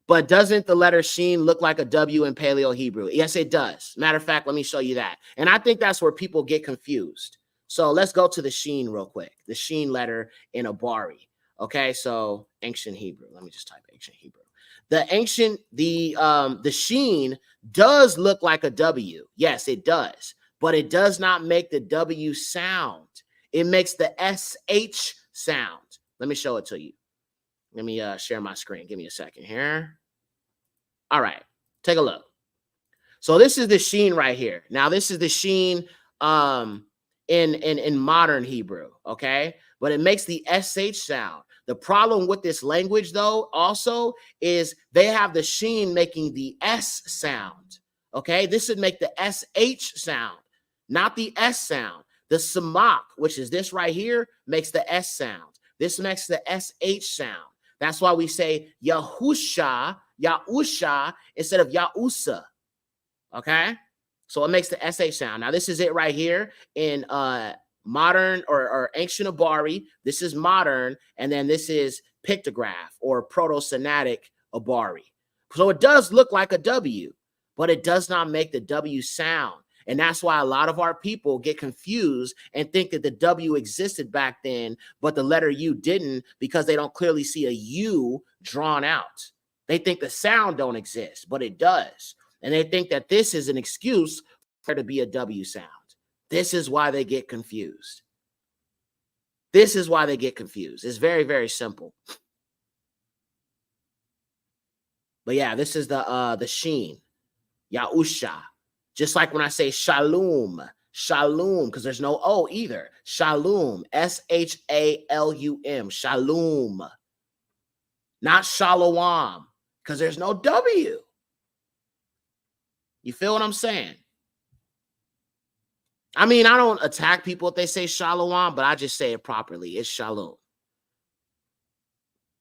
But doesn't the letter Sheen look like a W in Paleo Hebrew? Yes, it does. Matter of fact, let me show you that. And I think that's where people get confused. So let's go to the Sheen real quick. The Sheen letter in Abari. Okay, so ancient Hebrew. Let me just type ancient Hebrew. The Sheen does look like a W. Yes, it does. But it does not make the W sound. It makes the SH sound. Let me show it to you. Let me share my screen. Give me a second here. All right, take a look. So this is the Sheen right here. Now this is the Sheen in modern Hebrew, okay? But it makes the SH sound. The problem with this language, though, also is they have the Sheen making the S sound, okay? This would make the SH sound, not the S sound. The Samak, which is this right here, makes the S sound. This makes the SH sound. That's why we say Yahusha instead of Yahusa. Okay? So it makes the SH sound. Now, this is it right here in modern or ancient Abari. This is modern, and then this is pictograph or proto-Semitic Abari. So it does look like a W, but it does not make the W sound. And that's why a lot of our people get confused and think that the W existed back then, but the letter U didn't, because they don't clearly see a U drawn out. They think the sound don't exist, but it does. And they think that this is an excuse for there to be a W sound. This is why they get confused. This is why they get confused. It's very, very simple. But yeah, this is the Sheen, Yahusha. Just like when I say shalom, because there's no O either. Shalom, Shalum, shalom. Not shalom, because there's no W. You feel what I'm saying? I mean, I don't attack people if they say shalom, but I just say it properly. It's shalom.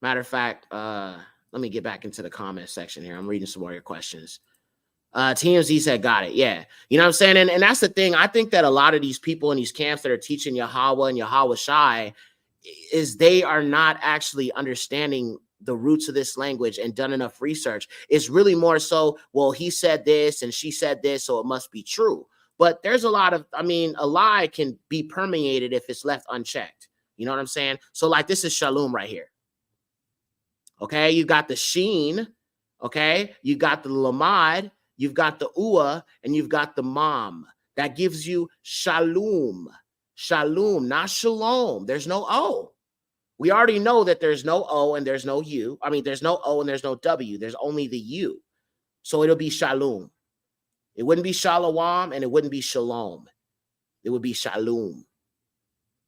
Matter of fact, let me get back into the comment section here. I'm reading some more of your questions. TMZ said, got it. Yeah. You know what I'm saying? And that's the thing. I think that a lot of these people in these camps that are teaching Yahweh and Yahweh Shai is they are not actually understanding the roots of this language and done enough research. It's really more so, well, he said this and she said this, so it must be true. But there's a lot of, a lie can be permeated if it's left unchecked. You know what I'm saying? So like this is shalom right here. Okay. You got the Sheen. Okay. You got the Lamad. You've got the Ua, and you've got the Mom. That gives you shalom. Shalom, not shalom. There's no O. We already know that there's no O and there's no U. There's no O and there's no W. There's only the U. So it'll be shalom. It wouldn't be shalom, and it wouldn't be shalom. It would be shalom.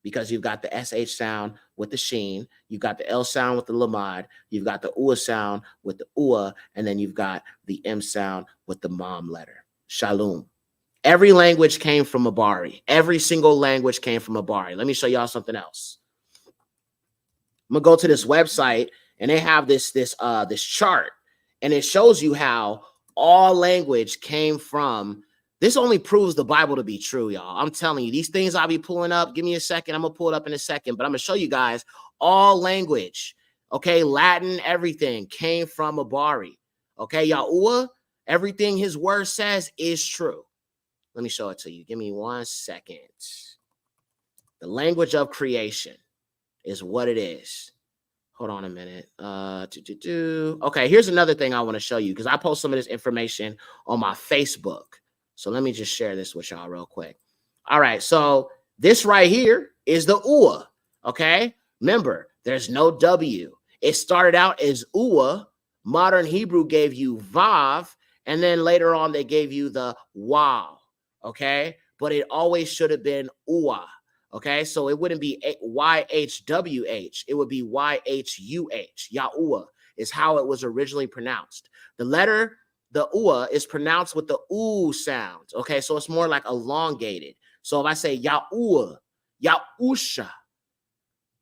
Because you've got the SH sound with the Sheen, you've got the L sound with the Lamad, you've got the Ua sound with the Ua, and then you've got the M sound with the Mom letter. Shalom. Every language came from Abari. Every single language came from Abari. Let me show y'all something else. I'm gonna go to this website, and they have this chart, and it shows you how all language came from This only proves the Bible to be true, y'all. I'm telling you, these things I'll be pulling up. Give me a second. I'm going to pull it up in a second, but I'm going to show you guys all language. Okay, Latin, everything came from Abari. Okay, Yahuwah, everything his word says is true. Let me show it to you. Give me 1 second. The language of creation is what it is. Hold on a minute. Okay, here's another thing I want to show you because I post some of this information on my Facebook. So let me just share this with y'all real quick. All right, so this right here is the Ua, okay? Remember, there's no W. It started out as Ua. Modern Hebrew gave you Vav, and then later on they gave you the Waw, okay? But it always should have been Ua, okay? So it wouldn't be YHWH. It would be YHUH. Yahuwah is how it was originally pronounced. The Ua is pronounced with the oo sound. Okay, so it's more like elongated. So if I say Yahuwah, Yahusha,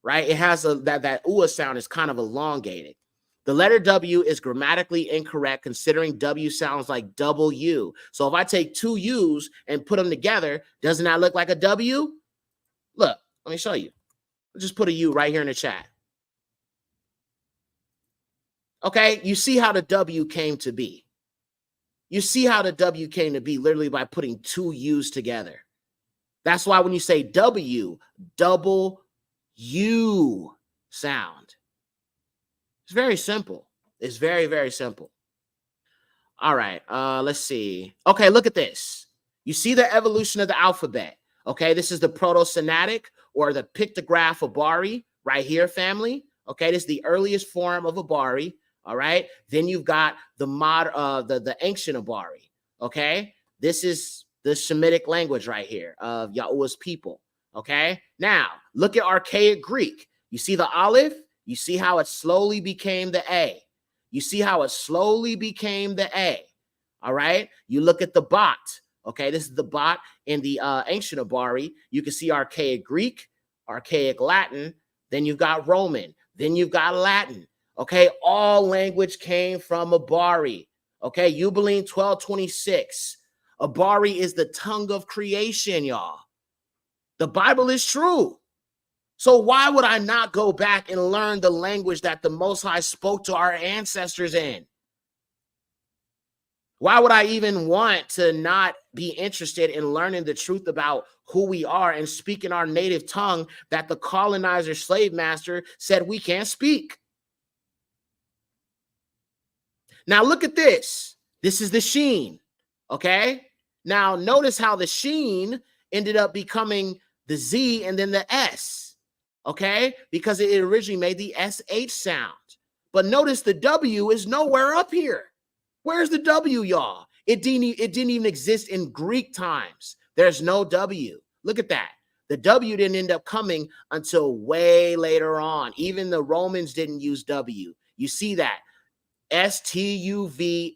right? It has that Ua sound is kind of elongated. The letter W is grammatically incorrect considering W sounds like double U. So if I take two U's and put them together, doesn't that look like a W? Look, let me show you. I'll just put a U right here in the chat. Okay, you see how the W came to be. You see how the W came to be literally by putting two U's together. That's why when you say W, double U sound. It's very simple. It's very, very simple. All right, let's see. Okay, look at this. You see the evolution of the alphabet. Okay, this is the Proto-Sinaitic or the pictograph Abari right here, family. Okay, this is the earliest form of Abari. All right, then you've got the ancient Abari. Okay, this is the Shemitic language right here of Yahuwah's people. Okay, now look at archaic Greek. You see the Aleph? You see how it slowly became the A. You see how it slowly became the A. All right, you look at the Bot. Okay, this is the Bot in the ancient Abari. You can see archaic Greek, archaic Latin. Then you've got Roman. Then you've got Latin. Okay, all language came from Abari. Okay, Jubilee 1226. Abari is the tongue of creation, y'all. The Bible is true. So why would I not go back and learn the language that the Most High spoke to our ancestors in? Why would I even want to not be interested in learning the truth about who we are and speaking our native tongue that the colonizer slave master said we can't speak? Now look at this. This is the Sheen, okay? Now notice how the Sheen ended up becoming the Z and then the S, okay? Because it originally made the SH sound. But notice the W is nowhere up here. Where's the W, y'all? It didn't even exist in Greek times. There's no W. Look at that. The W didn't end up coming until way later on. Even the Romans didn't use W. You see that. STUVXYZ.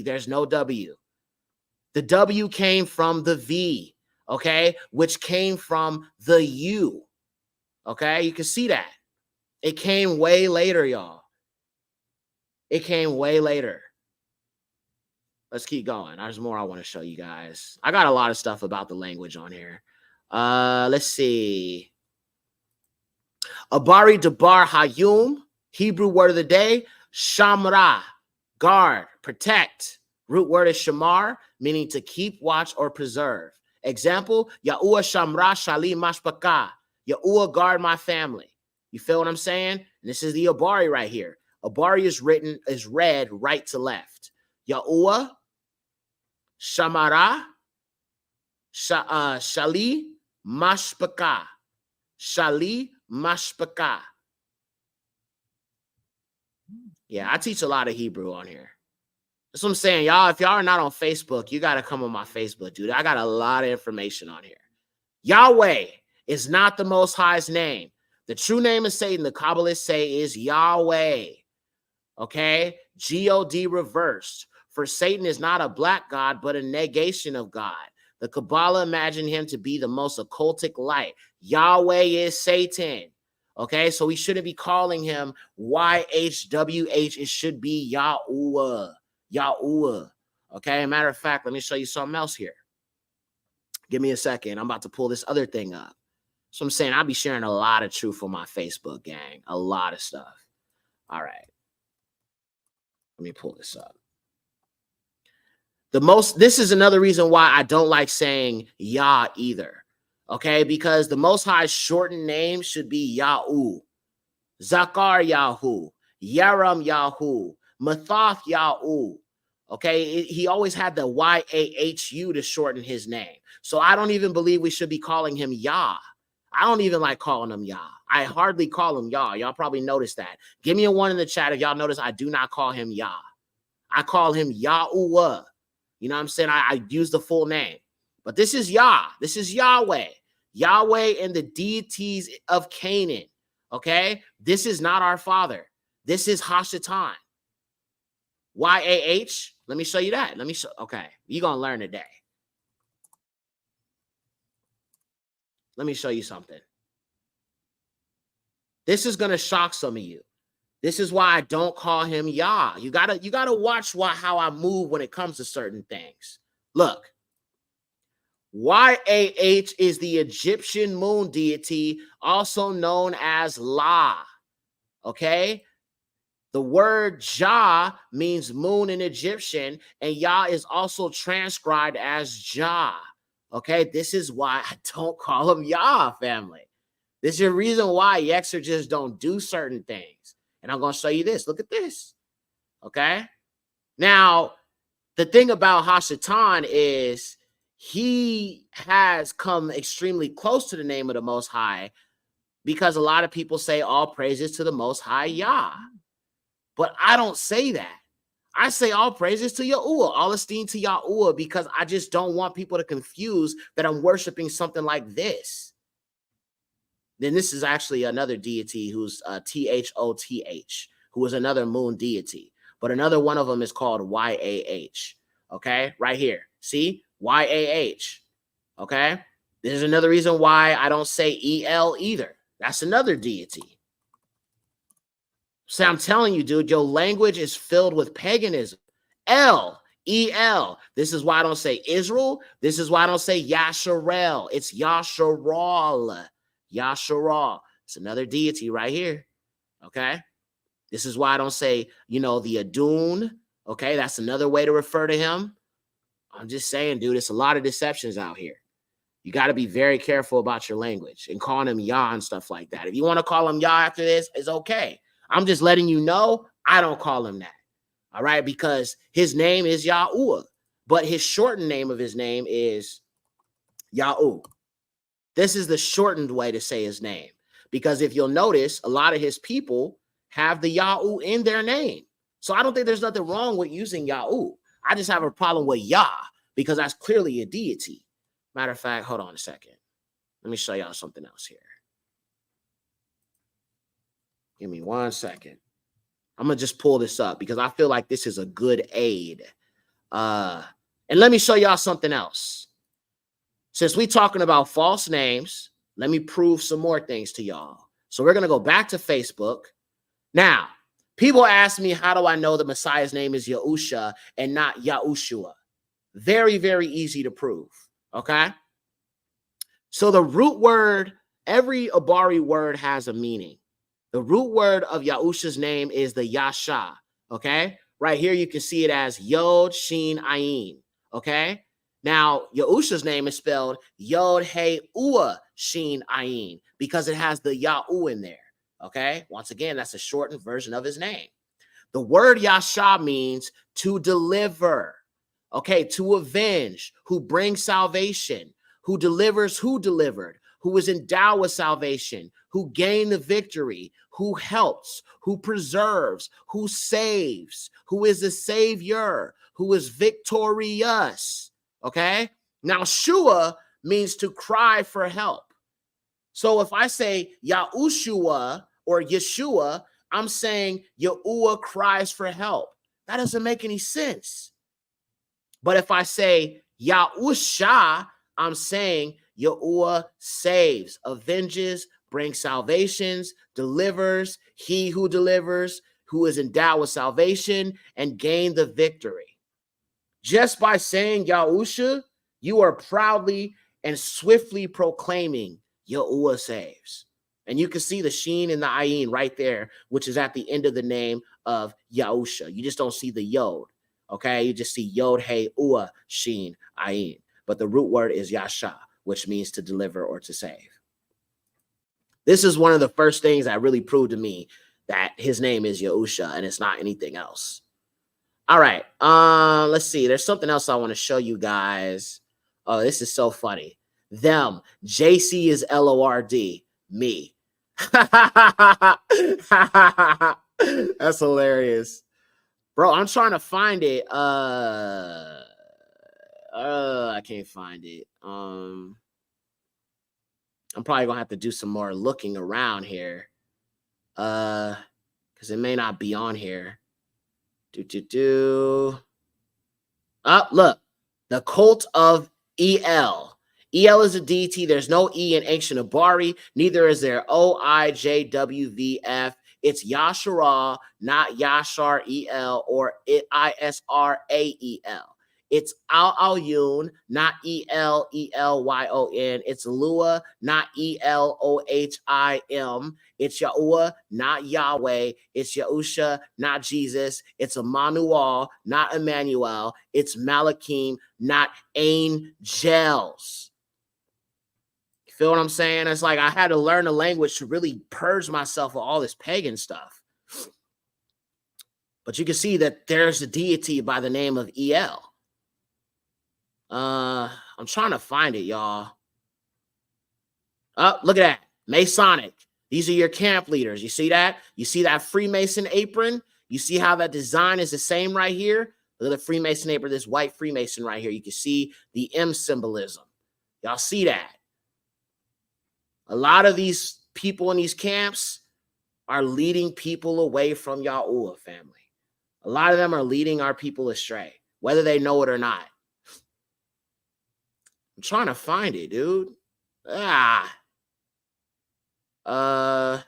There's no W. The W came from the V, okay, which came from the U. Okay, you can see that. It came way later, y'all. It came way later. Let's keep going. There's more I want to show you guys. I got a lot of stuff about the language on here. Let's see. Abari Dabar Hayum, Hebrew word of the day. Shamra, guard, protect. Root word is shamar, meaning to keep, watch, or preserve. Example, Yahuwah Shamra Shali Mashpaka. Yahuwah, guard my family. You feel what I'm saying? And this is the Abari right here. Abari is read right to left. Yahuwah Shamara Shali Mashpaka. Shali Mashpaka. Yeah, I teach a lot of Hebrew on here. That's what I'm saying, y'all. If y'all are not on Facebook, you got to come on my Facebook, dude. I got a lot of information on here. Yahweh is not the Most High's name. The true name of Satan, the Kabbalists say, is Yahweh. Okay? G-O-D reversed. For Satan is not a black god, but a negation of God. The Kabbalah imagined him to be the most occultic light. Yahweh is Satan. Okay, so we shouldn't be calling him YHWH. It should be Yahuwah. Yahuwah. Okay, matter of fact, let me show you something else here. Give me a second. I'm about to pull this other thing up. So I'm saying I'll be sharing a lot of truth on my Facebook, gang. A lot of stuff. All right. Let me pull this up. This is another reason why I don't like saying Yah either. Okay, because the Most High's shortened name should be Yahu, Zakar Yahu, Yaram Yahu, Mathoth Yahu. Okay, he always had the Yahu to shorten his name. So I don't even believe we should be calling him Yah. I don't even like calling him Yah. I hardly call him Yah. Y'all probably noticed that. Give me a 1 in the chat if y'all notice I do not call him Yah. I call him Yahuwah. You know what I'm saying? I use the full name. But this is Yah. This is Yahweh. Yahweh and the deities of Canaan. Okay? This is not our father. This is Hashatan. Y-A-H. Let me show you that. Okay. You're going to learn today. Let me show you something. This is going to shock some of you. This is why I don't call him Yah. You gotta watch how I move when it comes to certain things. Look, YAH is the Egyptian moon deity, also known as La. Okay? The word Jah means moon in Egyptian, and Yah is also transcribed as Jah. Okay? This is why I don't call him Yah, family. This is the reason why exorcists don't do certain things. And I'm going to show you this. Look at this. Okay? Now, the thing about Hashatan is he has come extremely close to the name of the Most High because a lot of people say all praises to the Most High Yah. But I don't say that. I say all praises to Yahuwah, all esteem to Yahuwah, because I just don't want people to confuse that I'm worshiping something like this. Then this is actually another deity who's Thoth, who is another moon deity. But another one of them is called YAH. Okay, right here. See? YAH. Okay? There's another reason why I don't say EL either. That's another deity. So I'm telling you, dude, your language is filled with paganism. EL. This is why I don't say Israel. This is why I don't say Yashar'AL. It's Yashar'AL. Yashar'AL. It's another deity right here. Okay. This is why I don't say, the Adun. Okay. That's another way to refer to him. I'm just saying, dude, it's a lot of deceptions out here. You got to be very careful about your language and calling him Yah and stuff like that. If you want to call him Yah after this, it's okay. I'm just letting you know I don't call him that. All right. Because his name is Yahuwah, but his shortened name of his name is Yahu. This is the shortened way to say his name, because if you'll notice, a lot of his people have the Yahu in their name. So I don't think there's nothing wrong with using Yahu. I just have a problem with Yah because that's clearly a deity. Matter of fact, hold on a second. Let me show y'all something else here. Give me 1 second. I'm going to just pull this up because I feel like this is a good aid. And let me show y'all something else. Since we're talking about false names, let me prove some more things to y'all. So we're going to go back to Facebook. Now, people ask me, how do I know the Messiah's name is Yahusha and not Yahushua? Very, very easy to prove. Okay? So the root word, every Abari word has a meaning. The root word of Yahusha's name is the Yasha. Okay? Right here, you can see it as Yod, Shin, Ayin. Okay? Now, Yahusha's name is spelled Yod, He, Ua, Shin, Ayin, because it has the Yahu in there. Okay? Once again, that's a shortened version of his name. The word Yasha means to deliver. Okay? To avenge, who brings salvation, who delivers, who delivered, who is endowed with salvation, who gained the victory, who helps, who preserves, who saves, who is the savior, who is victorious. Okay? Now, Shua means to cry for help. So if I say Yahushua or Yeshua, I'm saying Yahuwah cries for help. That doesn't make any sense. But if I say Yahusha, I'm saying Yahuwah saves, avenges, brings salvations, delivers, he who delivers, who is endowed with salvation and gained the victory. Just by saying Yahusha, you are proudly and swiftly proclaiming Yahuwah saves. And you can see the sheen and the ayin right there, which is at the end of the name of Yahusha. You just don't see the yod, okay? You just see yod, hey, ua, sheen, ayin. But the root word is yasha, which means to deliver or to save. This is one of the first things that really proved to me that his name is Yahusha and it's not anything else. All right, let's see. There's something else I want to show you guys. Oh, this is so funny. Them, JC is LORD, me. That's hilarious. Bro, I'm trying to find it. I can't find it. I'm probably gonna have to do some more looking around here. Because it may not be on here. Oh, look. The cult of El. El is a deity. There's no E in ancient Abari. Neither is there OIJWVF. It's Yashar'AL, not Yashar'AL or Israel. It's Al-Yun, not Elyon. It's Lua, not Elohim. It's Yahuwah, not Yahweh. It's Yahusha, not Jesus. It's Emmanuel, not Emmanuel. It's Malakim, not angels. You feel what I'm saying? It's like I had to learn the language to really purge myself of all this pagan stuff. But you can see that there's a deity by the name of El. I'm trying to find it, y'all. Oh, look at that. Masonic. These are your camp leaders. You see that? You see that Freemason apron? You see how that design is the same right here? Look at the Freemason apron, this white Freemason right here. You can see the M symbolism. Y'all see that? A lot of these people in these camps are leading people away from Yahuwah, family. A lot of them are leading our people astray, whether they know it or not. I'm trying to find it, dude. Dang. I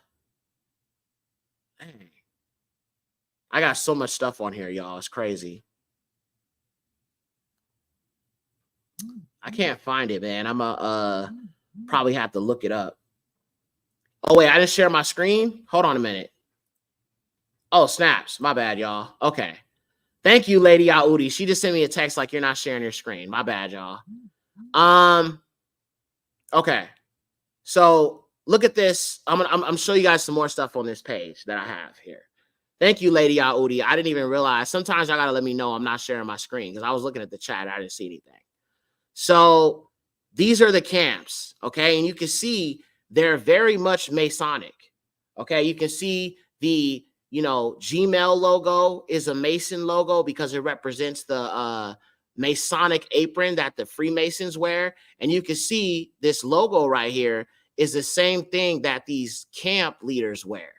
got so much stuff on here, y'all. It's crazy. I can't find it, man. I'm probably have to look it up. Oh, wait, I didn't share my screen? Hold on a minute. Oh, snaps. My bad, y'all. Okay. Thank you, Lady Yaudi. She just sent me a text like you're not sharing your screen. My bad, y'all. Okay. So look at this. I'm show you guys some more stuff on this page that I have here. Thank you, Lady Yaudi. I didn't even realize. Sometimes I gotta let me know I'm not sharing my screen because I was looking at the chat. I didn't see anything. So these are the camps, okay? And you can see they're very much Masonic. Okay, you can see the Gmail logo is a Mason logo because it represents the Masonic apron that the Freemasons wear. And you can see this logo right here is the same thing that these camp leaders wear.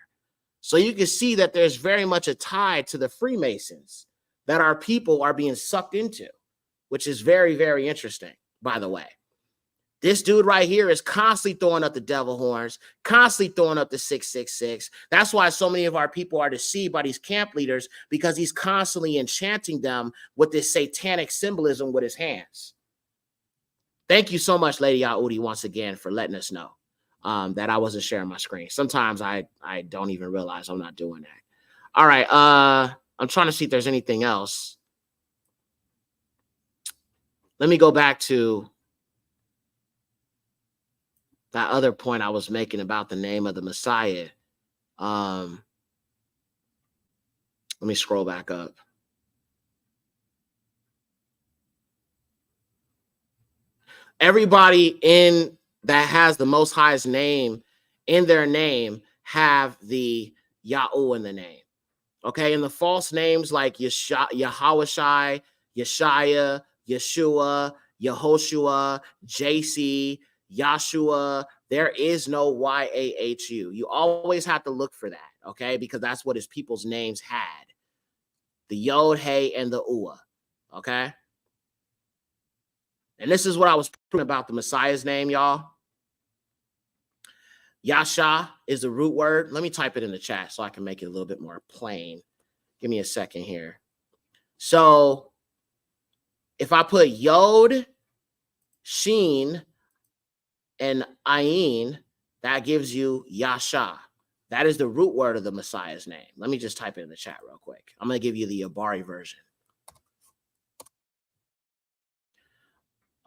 So you can see that there's very much a tie to the Freemasons that our people are being sucked into, which is very, very interesting, by the way. This dude right here is constantly throwing up the devil horns, constantly throwing up the 666. That's why so many of our people are deceived by these camp leaders, because he's constantly enchanting them with this satanic symbolism with his hands. Thank you so much, Lady Yaudi, once again, for letting us know that I wasn't sharing my screen. Sometimes I don't even realize I'm not doing that. All right. I'm trying to see if there's anything else. Let me go back to that other point I was making about the name of the Messiah. Let me scroll back up. Everybody in that has the Most High's name in their name have the Yahweh in the name. Okay, and the false names like Yahawashai, Yeshaya, Yeshua, Yehoshua, JC, Yahshua, there is no YAHU. You always have to look for that, okay? Because that's what his people's names had. The Yod, Hey, and the Ua, okay? And this is what I was proving about the Messiah's name, y'all. Yasha is the root word. Let me type it in the chat so I can make it a little bit more plain. Give me a second here. So If I put Yod, Shin, and Ayin, that gives you Yasha. That is the root word of the Messiah's name. Let me just type it in the chat real quick. I'm going to give you the Abari version.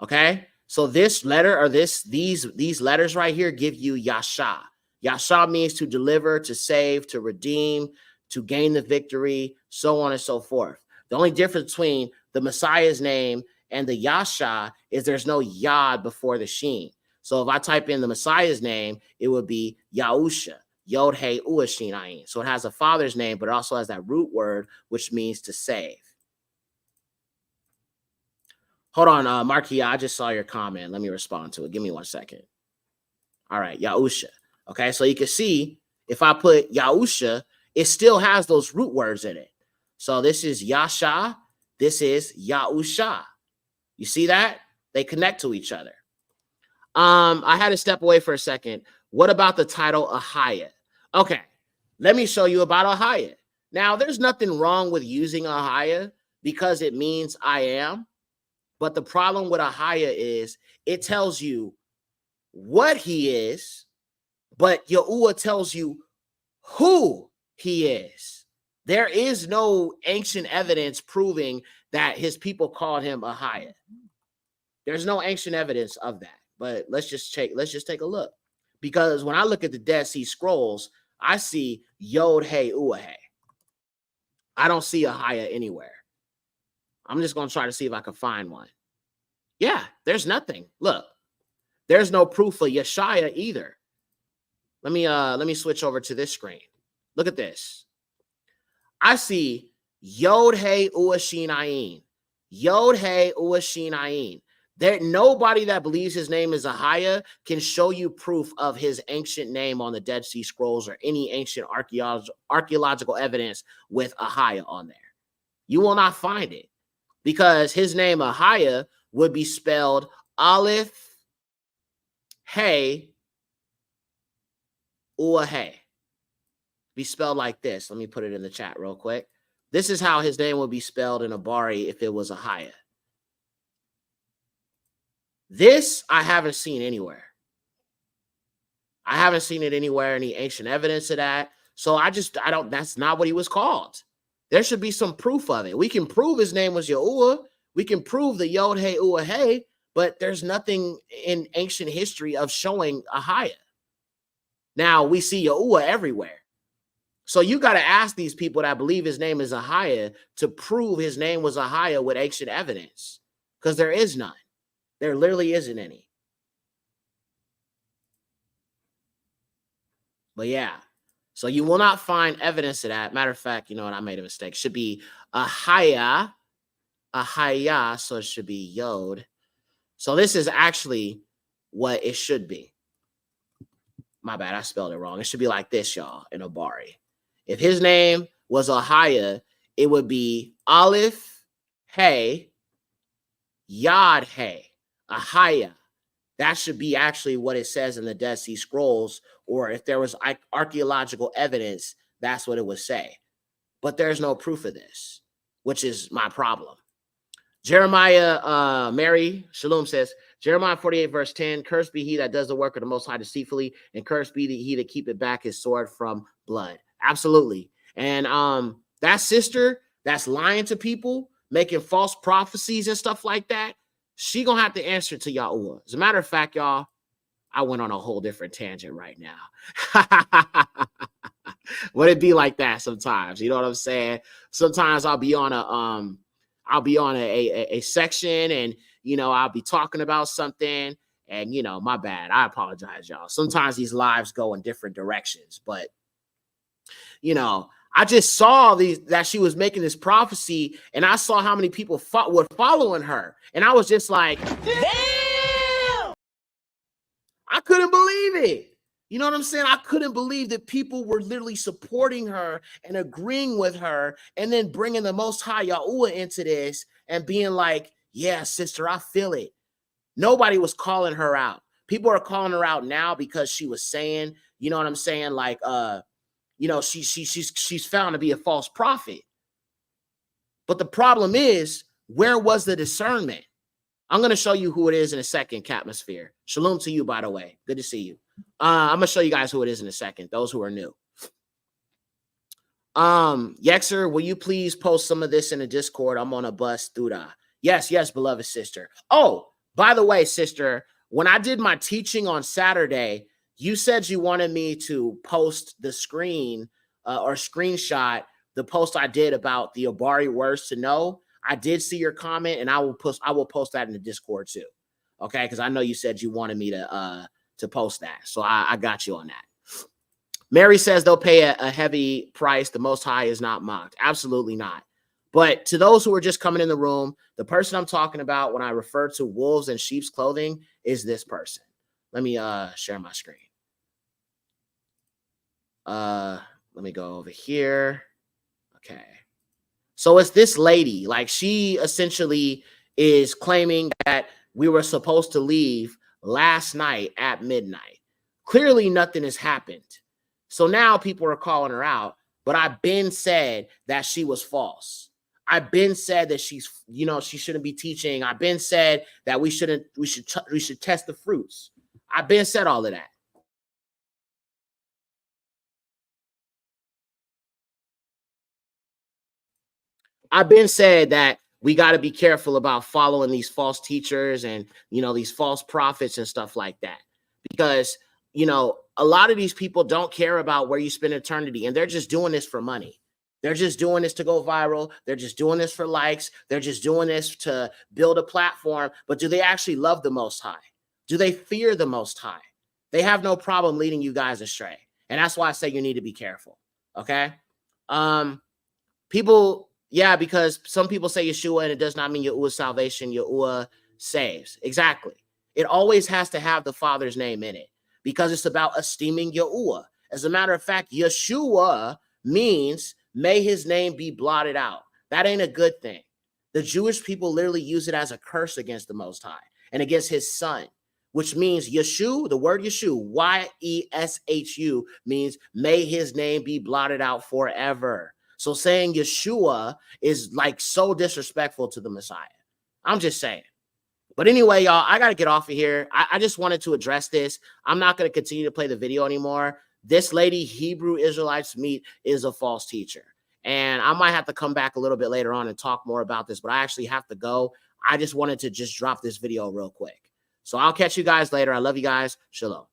Okay? So this letter or these letters right here give you Yasha. Yasha means to deliver, to save, to redeem, to gain the victory, so on and so forth. The only difference between the Messiah's name and the Yasha is there's no Yod before the Sheen. So if I type in the Messiah's name, it would be Yahusha, Yod He Ua Shin Ayin. So it has a father's name, but it also has that root word, which means to save. Hold on, Markia, I just saw your comment. Let me respond to it. Give me 1 second. All right, Yahusha. Okay, so you can see if I put Yahusha, it still has those root words in it. So this is Yasha, this is Yahusha. You see that? They connect to each other. I had to step away for a second. What about the title Ahaya? Okay, let me show you about Ahaya. Now, there's nothing wrong with using Ahaya because it means I am. But the problem with Ahaya is it tells you what he is, but Yahuwah tells you who he is. There is no ancient evidence proving that his people called him Ahaya. There's no ancient evidence of that. But let's just take a look. Because when I look at the Dead Sea Scrolls, I see Yod He Ua He. I don't see Ahaya anywhere. I'm just going to try to see if I can find one. Yeah, there's nothing. Look, there's no proof of Yeshaya either. Let me switch over to this screen. Look at this. I see Yod He Ua Shin Ayin. Yod He Ua Shin Ayin. There, nobody that believes his name is Ahaya can show you proof of his ancient name on the Dead Sea Scrolls or any ancient archaeological evidence with Ahaya on there. You will not find it because his name Ahaya would be spelled Aleph, Hey, Ua Hey. Be spelled like this. Let me put it in the chat real quick. This is how his name would be spelled in Abari if it was Ahaya. This I haven't seen anywhere. I haven't seen it anywhere, any ancient evidence of that. So I don't, that's not what he was called. There should be some proof of it. We can prove his name was Yahuwah. We can prove the Yod He Ua He, but there's nothing in ancient history of showing Ahaya. Now we see Yahuwah everywhere. So you got to ask these people that believe his name is Ahaya to prove his name was Ahaya with ancient evidence, because there is none. There literally isn't any. But yeah, so you will not find evidence of that. Matter of fact, you know what? I made a mistake. It should be Ahaya, so it should be Yod. So this is actually what it should be. My bad, I spelled it wrong. It should be like this, y'all, in Abari. If his name was Ahaya, it would be Aleph, Hey, Yod, Hey. Ahaya. That should be actually what it says in the Dead Sea Scrolls, or if there was archaeological evidence, that's what it would say. But there's no proof of this, which is my problem. Jeremiah, Mary Shalom says, Jeremiah 48 verse 10, cursed be he that does the work of the Most High deceitfully, and cursed be he that keepeth back his sword from blood. Absolutely. And that sister that's lying to people, making false prophecies and stuff like that, she gonna have to answer to Yahuwah. As a matter of fact, y'all, I went on a whole different tangent right now. Would it be like that sometimes? You know what I'm saying? Sometimes I'll be on a section, and you know, I'll be talking about something, and you know, my bad. I apologize, y'all. Sometimes these lives go in different directions, but you know, I just saw that she was making this prophecy, and I saw how many people were following her, and I was just like, damn! I couldn't believe it. You know what I'm saying? I couldn't believe that people were literally supporting her and agreeing with her, and then bringing the Most High Yahuwah into this and being like, yeah, sister, I feel it. Nobody was calling her out. People are calling her out now because she was saying, you know what I'm saying? Like, you know, she's found to be a false prophet. But the problem is, Where was the discernment? I'm going to show you who it is in a second, Catmosphere. Shalom to you, by the way. Good to see you. I'm going to show you guys who it is in a second, those who are new. Yexer, will you please post some of this in the Discord? I'm on a bus through the... Yes, beloved sister. Oh, by the way, sister, when I did my teaching on Saturday, you said you wanted me to post the screen or screenshot the post I did about the Abari words to know. I did see your comment, and I will post that in the Discord too. Okay, because I know you said you wanted me to post that, so I got you on that. Mary says they'll pay a heavy price. The Most High is not mocked. Absolutely not. But to those who are just coming in the room, the person I'm talking about when I refer to wolves in sheep's clothing is this person. Let me share my screen. Let me go over here. Okay. So it's this lady. Like, she essentially is claiming that we were supposed to leave last night at midnight. Clearly, nothing has happened. So now people are calling her out, but I've been said that she was false. I've been said that she's, she shouldn't be teaching. I've been said that we should test the fruits. I've been said all of that. I've been said that we got to be careful about following these false teachers and, these false prophets and stuff like that, because, a lot of these people don't care about where you spend eternity, and they're just doing this for money. They're just doing this to go viral. They're just doing this for likes. They're just doing this to build a platform. But do they actually love the Most High? Do they fear the Most High? They have no problem leading you guys astray. And that's why I say you need to be careful. Okay. Because some people say Yeshua and it does not mean Yahuwah's salvation. Yahuwah saves. Exactly. It always has to have the Father's name in it, because it's about esteeming Yahuwah. As a matter of fact, Yeshua means may his name be blotted out. That ain't a good thing. The Jewish people literally use it as a curse against the Most High and against his son, which means Yeshu, the word Yeshu, Y-E-S-H-U, means may his name be blotted out forever. So saying Yeshua is like so disrespectful to the Messiah. I'm just saying. But anyway, y'all, I got to get off of here. I just wanted to address this. I'm not going to continue to play the video anymore. This lady, Hebrew Israelites Meet, is a false teacher. And I might have to come back a little bit later on and talk more about this, but I actually have to go. I just wanted to just drop this video real quick. So I'll catch you guys later. I love you guys. Shalom.